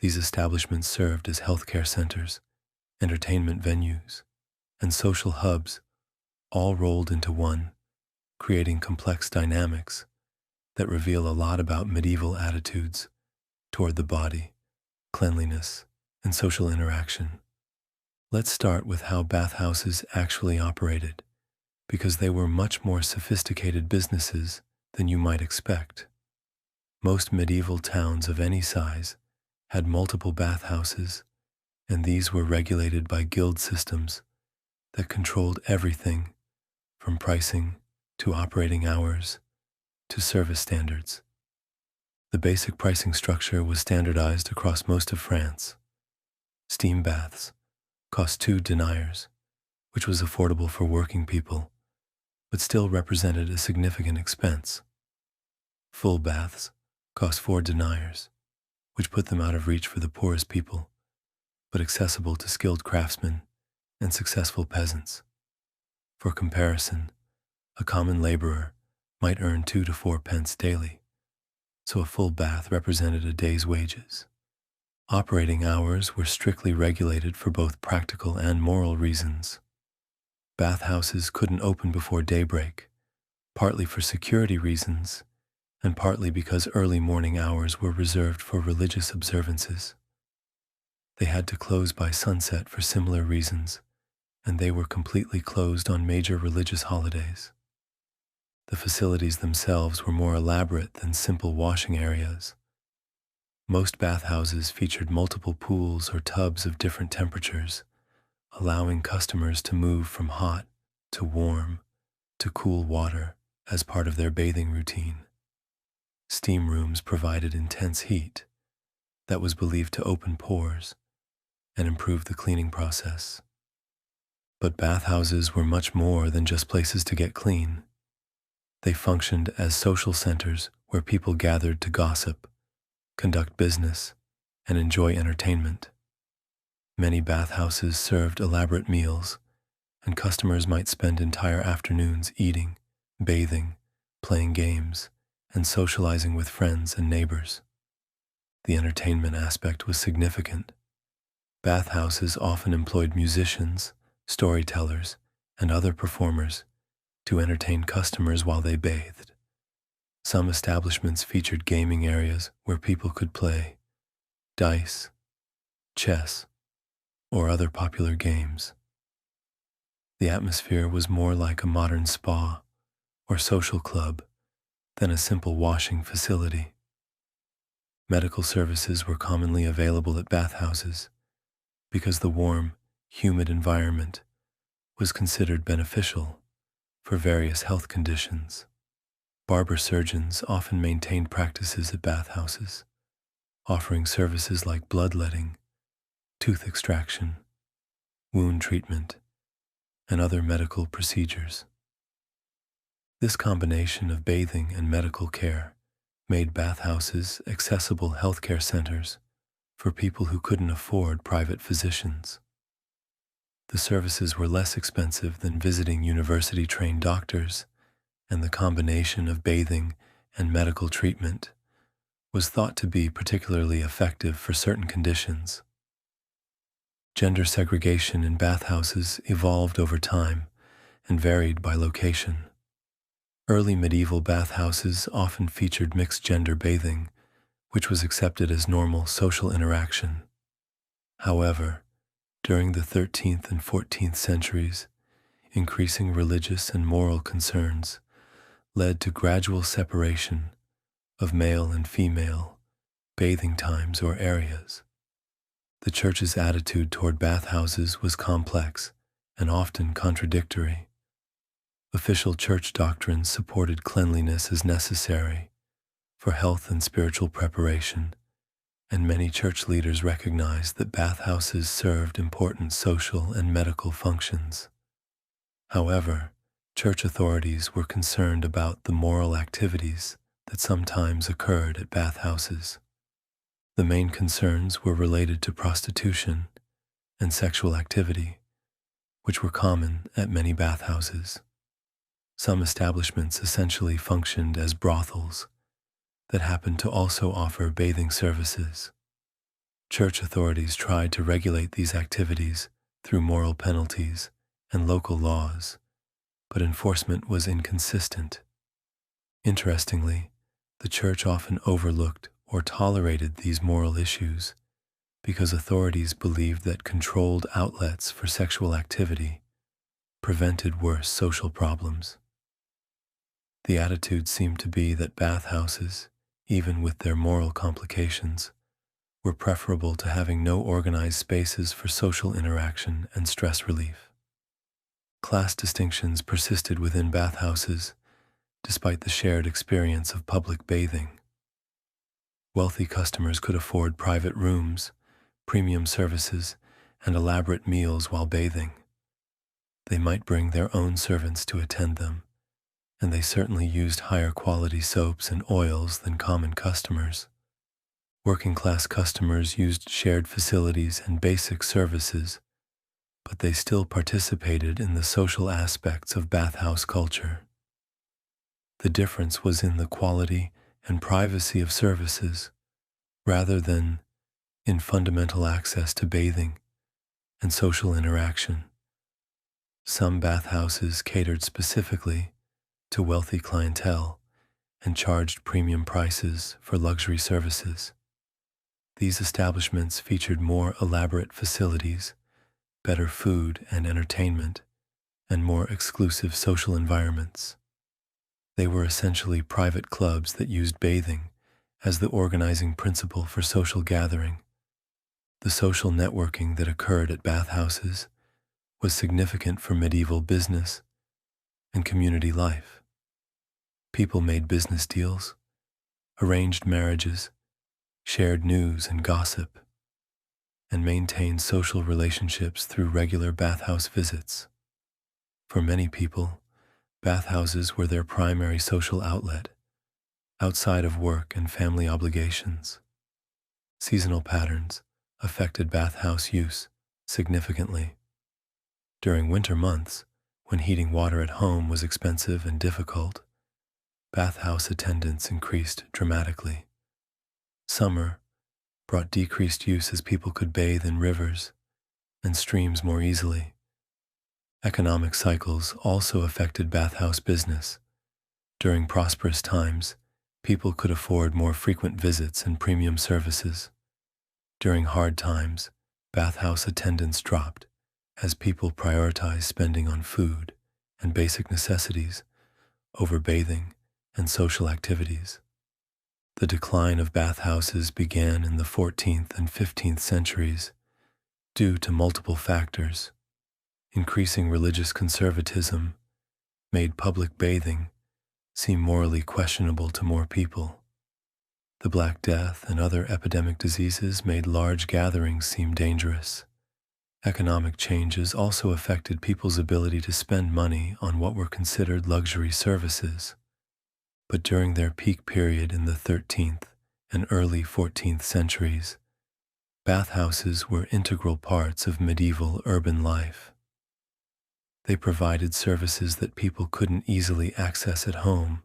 These establishments served as healthcare centers, entertainment venues, and social hubs, all rolled into one, creating complex dynamics that reveal a lot about medieval attitudes toward the body, cleanliness, and social interaction. Let's start with how bathhouses actually operated, because they were much more sophisticated businesses than you might expect. Most medieval towns of any size had multiple bathhouses, and these were regulated by guild systems that controlled everything from pricing to operating hours to service standards. The basic pricing structure was standardized across most of France. Steam baths cost 2 deniers, which was affordable for working people, but still represented a significant expense. Full baths cost 4 deniers, which put them out of reach for the poorest people, but accessible to skilled craftsmen and successful peasants. For comparison, a common laborer might earn 2 to 4 pence daily, so a full bath represented a day's wages. Operating hours were strictly regulated for both practical and moral reasons. Bathhouses couldn't open before daybreak, partly for security reasons, and partly because early morning hours were reserved for religious observances. They had to close by sunset for similar reasons, and they were completely closed on major religious holidays. The facilities themselves were more elaborate than simple washing areas. Most bathhouses featured multiple pools or tubs of different temperatures, allowing customers to move from hot to warm to cool water as part of their bathing routine. Steam rooms provided intense heat that was believed to open pores and improve the cleaning process. But bathhouses were much more than just places to get clean. They functioned as social centers where people gathered to gossip, conduct business, and enjoy entertainment. Many bathhouses served elaborate meals, and customers might spend entire afternoons eating, bathing, playing games, and socializing with friends and neighbors. The entertainment aspect was significant. Bathhouses often employed musicians, storytellers, and other performers to entertain customers while they bathed. Some establishments featured gaming areas where people could play dice, chess, or other popular games. The atmosphere was more like a modern spa or social club than a simple washing facility. Medical services were commonly available at bathhouses because the warm, humid environment was considered beneficial for various health conditions. Barber surgeons often maintained practices at bathhouses, offering services like bloodletting, tooth extraction, wound treatment, and other medical procedures. This combination of bathing and medical care made bathhouses accessible healthcare centers for people who couldn't afford private physicians. The services were less expensive than visiting university-trained doctors, and the combination of bathing and medical treatment was thought to be particularly effective for certain conditions. Gender segregation in bathhouses evolved over time and varied by location. Early medieval bathhouses often featured mixed-gender bathing, which was accepted as normal social interaction. However, during the 13th and 14th centuries, increasing religious and moral concerns led to gradual separation of male and female bathing times or areas. The church's attitude toward bathhouses was complex and often contradictory. Official church doctrines supported cleanliness as necessary for health and spiritual preparation, and many church leaders recognized that bathhouses served important social and medical functions. However, church authorities were concerned about the moral activities that sometimes occurred at bathhouses. The main concerns were related to prostitution and sexual activity, which were common at many bathhouses. Some establishments essentially functioned as brothels that happened to also offer bathing services. Church authorities tried to regulate these activities through moral penalties and local laws, but enforcement was inconsistent. Interestingly, the church often overlooked or tolerated these moral issues because authorities believed that controlled outlets for sexual activity prevented worse social problems. The attitude seemed to be that bathhouses, even with their moral complications, were preferable to having no organized spaces for social interaction and stress relief. Class distinctions persisted within bathhouses despite the shared experience of public bathing. Wealthy customers could afford private rooms, premium services, and elaborate meals while bathing. They might bring their own servants to attend them, and they certainly used higher quality soaps and oils than common customers. Working-class customers used shared facilities and basic services, but they still participated in the social aspects of bathhouse culture. The difference was in the quality and privacy of services, rather than in fundamental access to bathing and social interaction. Some bathhouses catered specifically to wealthy clientele and charged premium prices for luxury services. These establishments featured more elaborate facilities, better food and entertainment, and more exclusive social environments. They were essentially private clubs that used bathing as the organizing principle for social gathering. The social networking that occurred at bathhouses was significant for medieval business and community life. People made business deals, arranged marriages, shared news and gossip, and maintained social relationships through regular bathhouse visits. For many people, bathhouses were their primary social outlet, outside of work and family obligations. Seasonal patterns affected bathhouse use significantly. During winter months, when heating water at home was expensive and difficult, bathhouse attendance increased dramatically. Summer brought decreased use as people could bathe in rivers and streams more easily. Economic cycles also affected bathhouse business. During prosperous times, people could afford more frequent visits and premium services. During hard times, bathhouse attendance dropped as people prioritized spending on food and basic necessities over bathing and social activities. The decline of bathhouses began in the 14th and 15th centuries due to multiple factors. Increasing religious conservatism made public bathing seem morally questionable to more people. The Black Death and other epidemic diseases made large gatherings seem dangerous. Economic changes also affected people's ability to spend money on what were considered luxury services. But during their peak period in the 13th and early 14th centuries, bathhouses were integral parts of medieval urban life. They provided services that people couldn't easily access at home,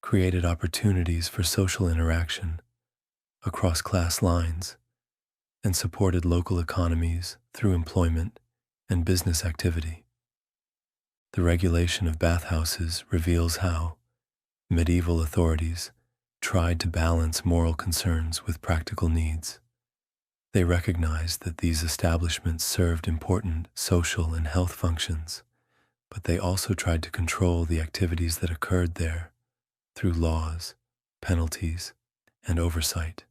created opportunities for social interaction across class lines, and supported local economies through employment and business activity. The regulation of bathhouses reveals how medieval authorities tried to balance moral concerns with practical needs. They recognized that these establishments served important social and health functions, but they also tried to control the activities that occurred there through laws, penalties, and oversight.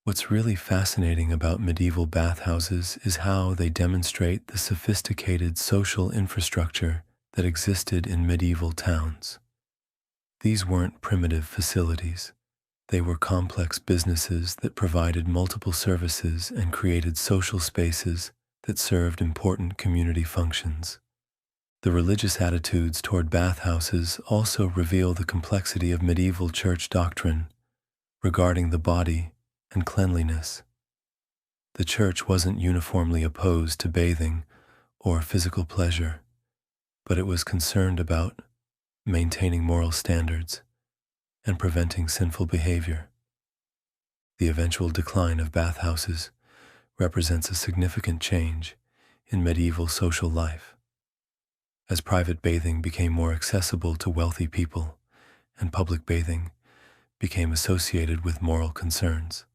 What's really fascinating about medieval bathhouses is how they demonstrate the sophisticated social infrastructure that existed in medieval towns. These weren't primitive facilities. They were complex businesses that provided multiple services and created social spaces that served important community functions. The religious attitudes toward bathhouses also reveal the complexity of medieval church doctrine regarding the body and cleanliness. The church wasn't uniformly opposed to bathing or physical pleasure, but it was concerned about maintaining moral standards and preventing sinful behavior. The eventual decline of bathhouses represents a significant change in medieval social life. As private bathing became more accessible to wealthy people and public bathing became associated with moral concerns,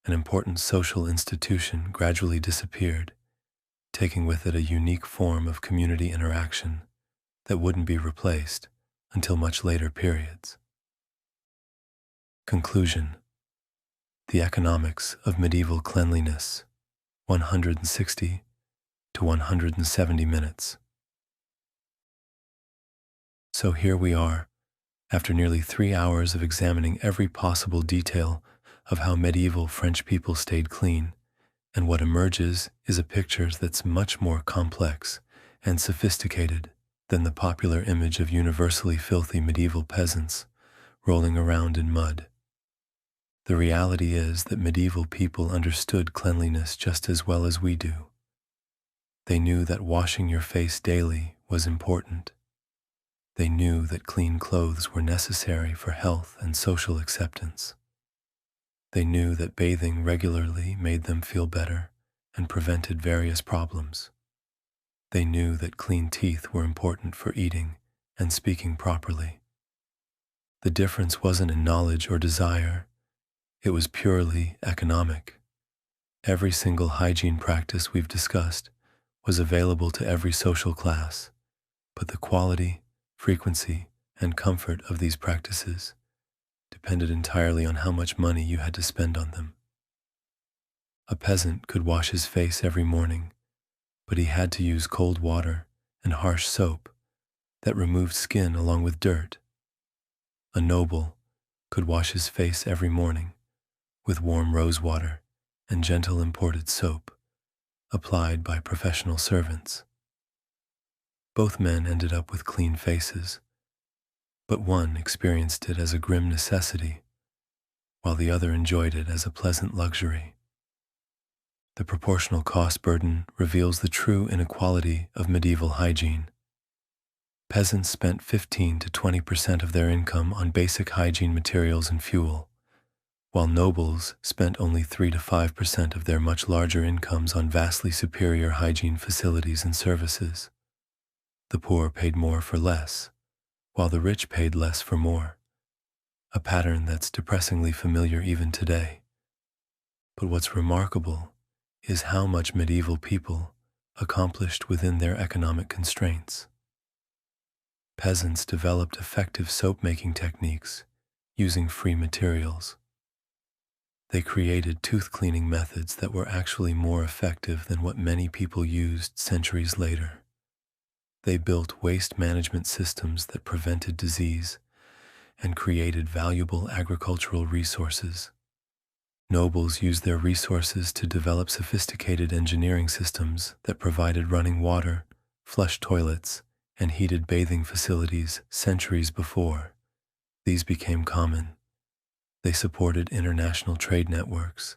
an important social institution gradually disappeared, taking with it a unique form of community interaction that wouldn't be replaced until much later periods. Conclusion: the economics of medieval cleanliness, 160 to 170 minutes. So here we are, after nearly 3 hours of examining every possible detail of how medieval French people stayed clean, and what emerges is a picture that's much more complex and sophisticated than the popular image of universally filthy medieval peasants rolling around in mud. The reality is that medieval people understood cleanliness just as well as we do. They knew that washing your face daily was important. They knew that clean clothes were necessary for health and social acceptance. They knew that bathing regularly made them feel better and prevented various problems. They knew that clean teeth were important for eating and speaking properly. The difference wasn't in knowledge or desire, it was purely economic. Every single hygiene practice we've discussed was available to every social class, but the quality, frequency, and comfort of these practices depended entirely on how much money you had to spend on them. A peasant could wash his face every morning, but he had to use cold water and harsh soap that removed skin along with dirt. A noble could wash his face every morning with warm rose water and gentle imported soap applied by professional servants. Both men ended up with clean faces, but one experienced it as a grim necessity, while the other enjoyed it as a pleasant luxury. The proportional cost burden reveals the true inequality of medieval hygiene. Peasants spent 15 to 20% of their income on basic hygiene materials and fuel, while nobles spent only 3 to 5% of their much larger incomes on vastly superior hygiene facilities and services. The poor paid more for less, while the rich paid less for more, a pattern that's depressingly familiar even today. But what's remarkable is how much medieval people accomplished within their economic constraints. Peasants developed effective soap-making techniques using free materials. They created tooth-cleaning methods that were actually more effective than what many people used centuries later. They built waste management systems that prevented disease and created valuable agricultural resources. Nobles used their resources to develop sophisticated engineering systems that provided running water, flush toilets, and heated bathing facilities centuries before these became common. They supported international trade networks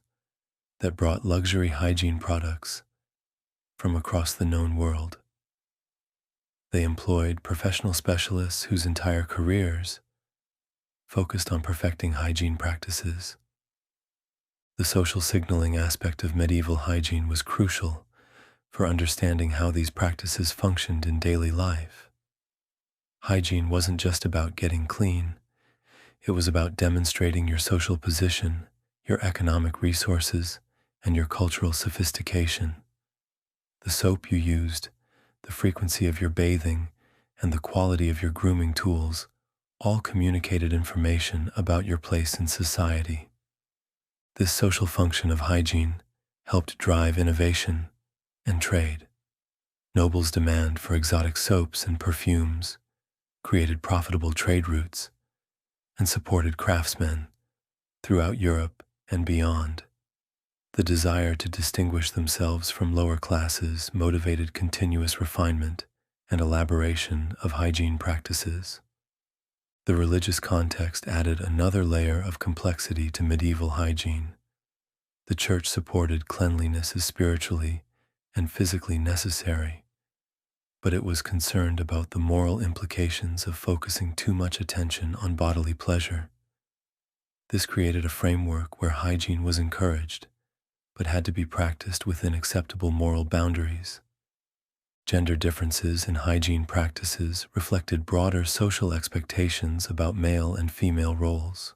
that brought luxury hygiene products from across the known world. They employed professional specialists whose entire careers focused on perfecting hygiene practices. The social signaling aspect of medieval hygiene was crucial for understanding how these practices functioned in daily life. Hygiene wasn't just about getting clean, it was about demonstrating your social position, your economic resources, and your cultural sophistication. The soap you used, the frequency of your bathing, and the quality of your grooming tools all communicated information about your place in society. This social function of hygiene helped drive innovation and trade. Nobles' demand for exotic soaps and perfumes created profitable trade routes and supported craftsmen throughout Europe and beyond. The desire to distinguish themselves from lower classes motivated continuous refinement and elaboration of hygiene practices. The religious context added another layer of complexity to medieval hygiene. The church supported cleanliness as spiritually and physically necessary, but it was concerned about the moral implications of focusing too much attention on bodily pleasure. This created a framework where hygiene was encouraged, but had to be practiced within acceptable moral boundaries. Gender differences in hygiene practices reflected broader social expectations about male and female roles.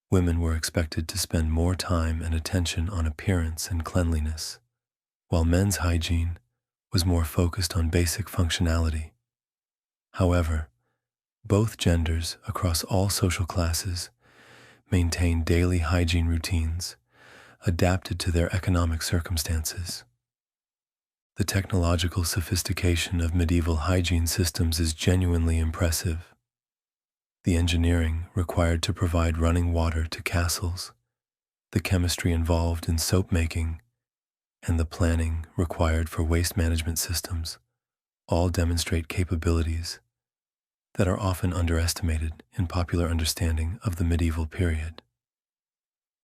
Women were expected to spend more time and attention on appearance and cleanliness, while men's hygiene was more focused on basic functionality. However, both genders across all social classes maintained daily hygiene routines adapted to their economic circumstances. The technological sophistication of medieval hygiene systems is genuinely impressive. The engineering required to provide running water to castles, the chemistry involved in soap making, and the planning required for waste management systems all demonstrate capabilities that are often underestimated in popular understanding of the medieval period.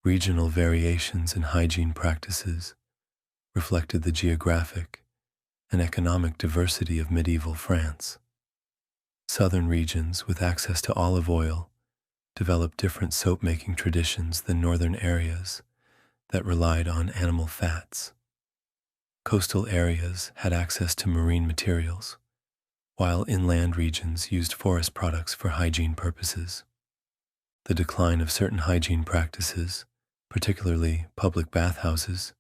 Regional variations in hygiene practices reflected the geographic and economic diversity of medieval France. Southern regions with access to olive oil developed different soap-making traditions than northern areas that relied on animal fats. Coastal areas had access to marine materials, while inland regions used forest products for hygiene purposes. The decline of certain hygiene practices, particularly public bathhouses,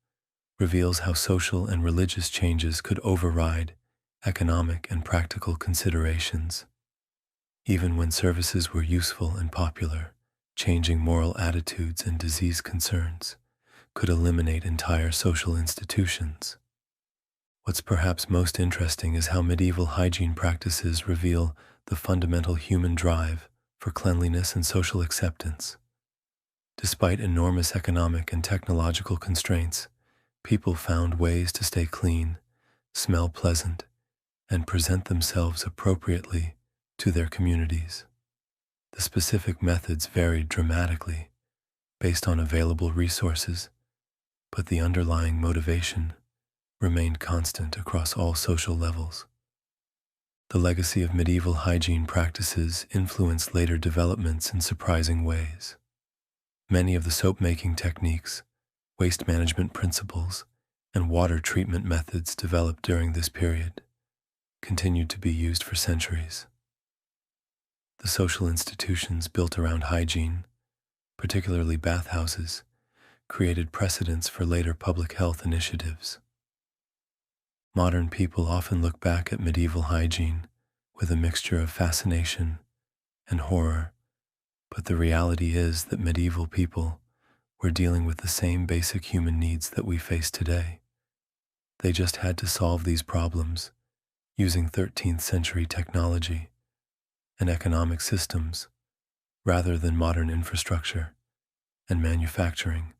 reveals how social and religious changes could override economic and practical considerations. Even when services were useful and popular, changing moral attitudes and disease concerns could eliminate entire social institutions. What's perhaps most interesting is how medieval hygiene practices reveal the fundamental human drive for cleanliness and social acceptance. Despite enormous economic and technological constraints, people found ways to stay clean, smell pleasant, and present themselves appropriately to their communities. The specific methods varied dramatically based on available resources, but the underlying motivation remained constant across all social levels. The legacy of medieval hygiene practices influenced later developments in surprising ways. Many of the soap-making techniques, waste management principles, and water treatment methods developed during this period continued to be used for centuries. The social institutions built around hygiene, particularly bathhouses, created precedents for later public health initiatives. Modern people often look back at medieval hygiene with a mixture of fascination and horror, but the reality is that medieval people were dealing with the same basic human needs that we face today. They just had to solve these problems using 13th century technology and economic systems rather than modern infrastructure and manufacturing.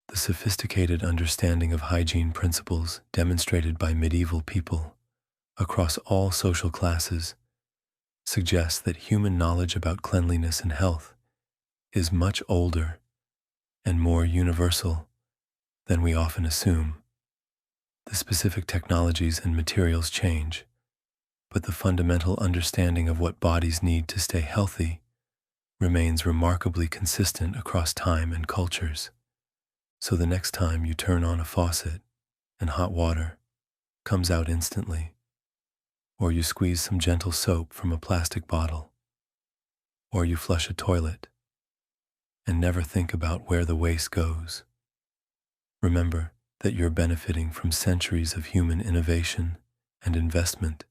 The sophisticated understanding of hygiene principles demonstrated by medieval people across all social classes suggests that human knowledge about cleanliness and health is much older and more universal than we often assume. The specific technologies and materials change, but the fundamental understanding of what bodies need to stay healthy remains remarkably consistent across time and cultures. So the next time you turn on a faucet and hot water comes out instantly, or you squeeze some gentle soap from a plastic bottle, or you flush a toilet and never think about where the waste goes, remember that you're benefiting from centuries of human innovation and investment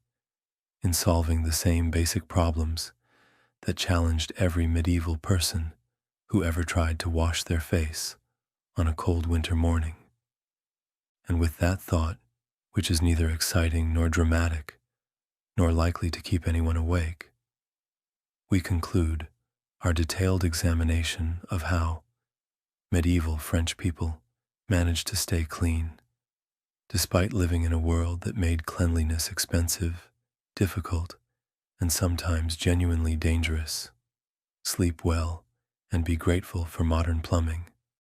in solving the same basic problems that challenged every medieval person who ever tried to wash their face on a cold winter morning. And with that thought, which is neither exciting nor dramatic, nor likely to keep anyone awake, we conclude our detailed examination of how medieval French people managed to stay clean, despite living in a world that made cleanliness expensive, difficult, and sometimes genuinely dangerous. Sleep well and be grateful for modern plumbing.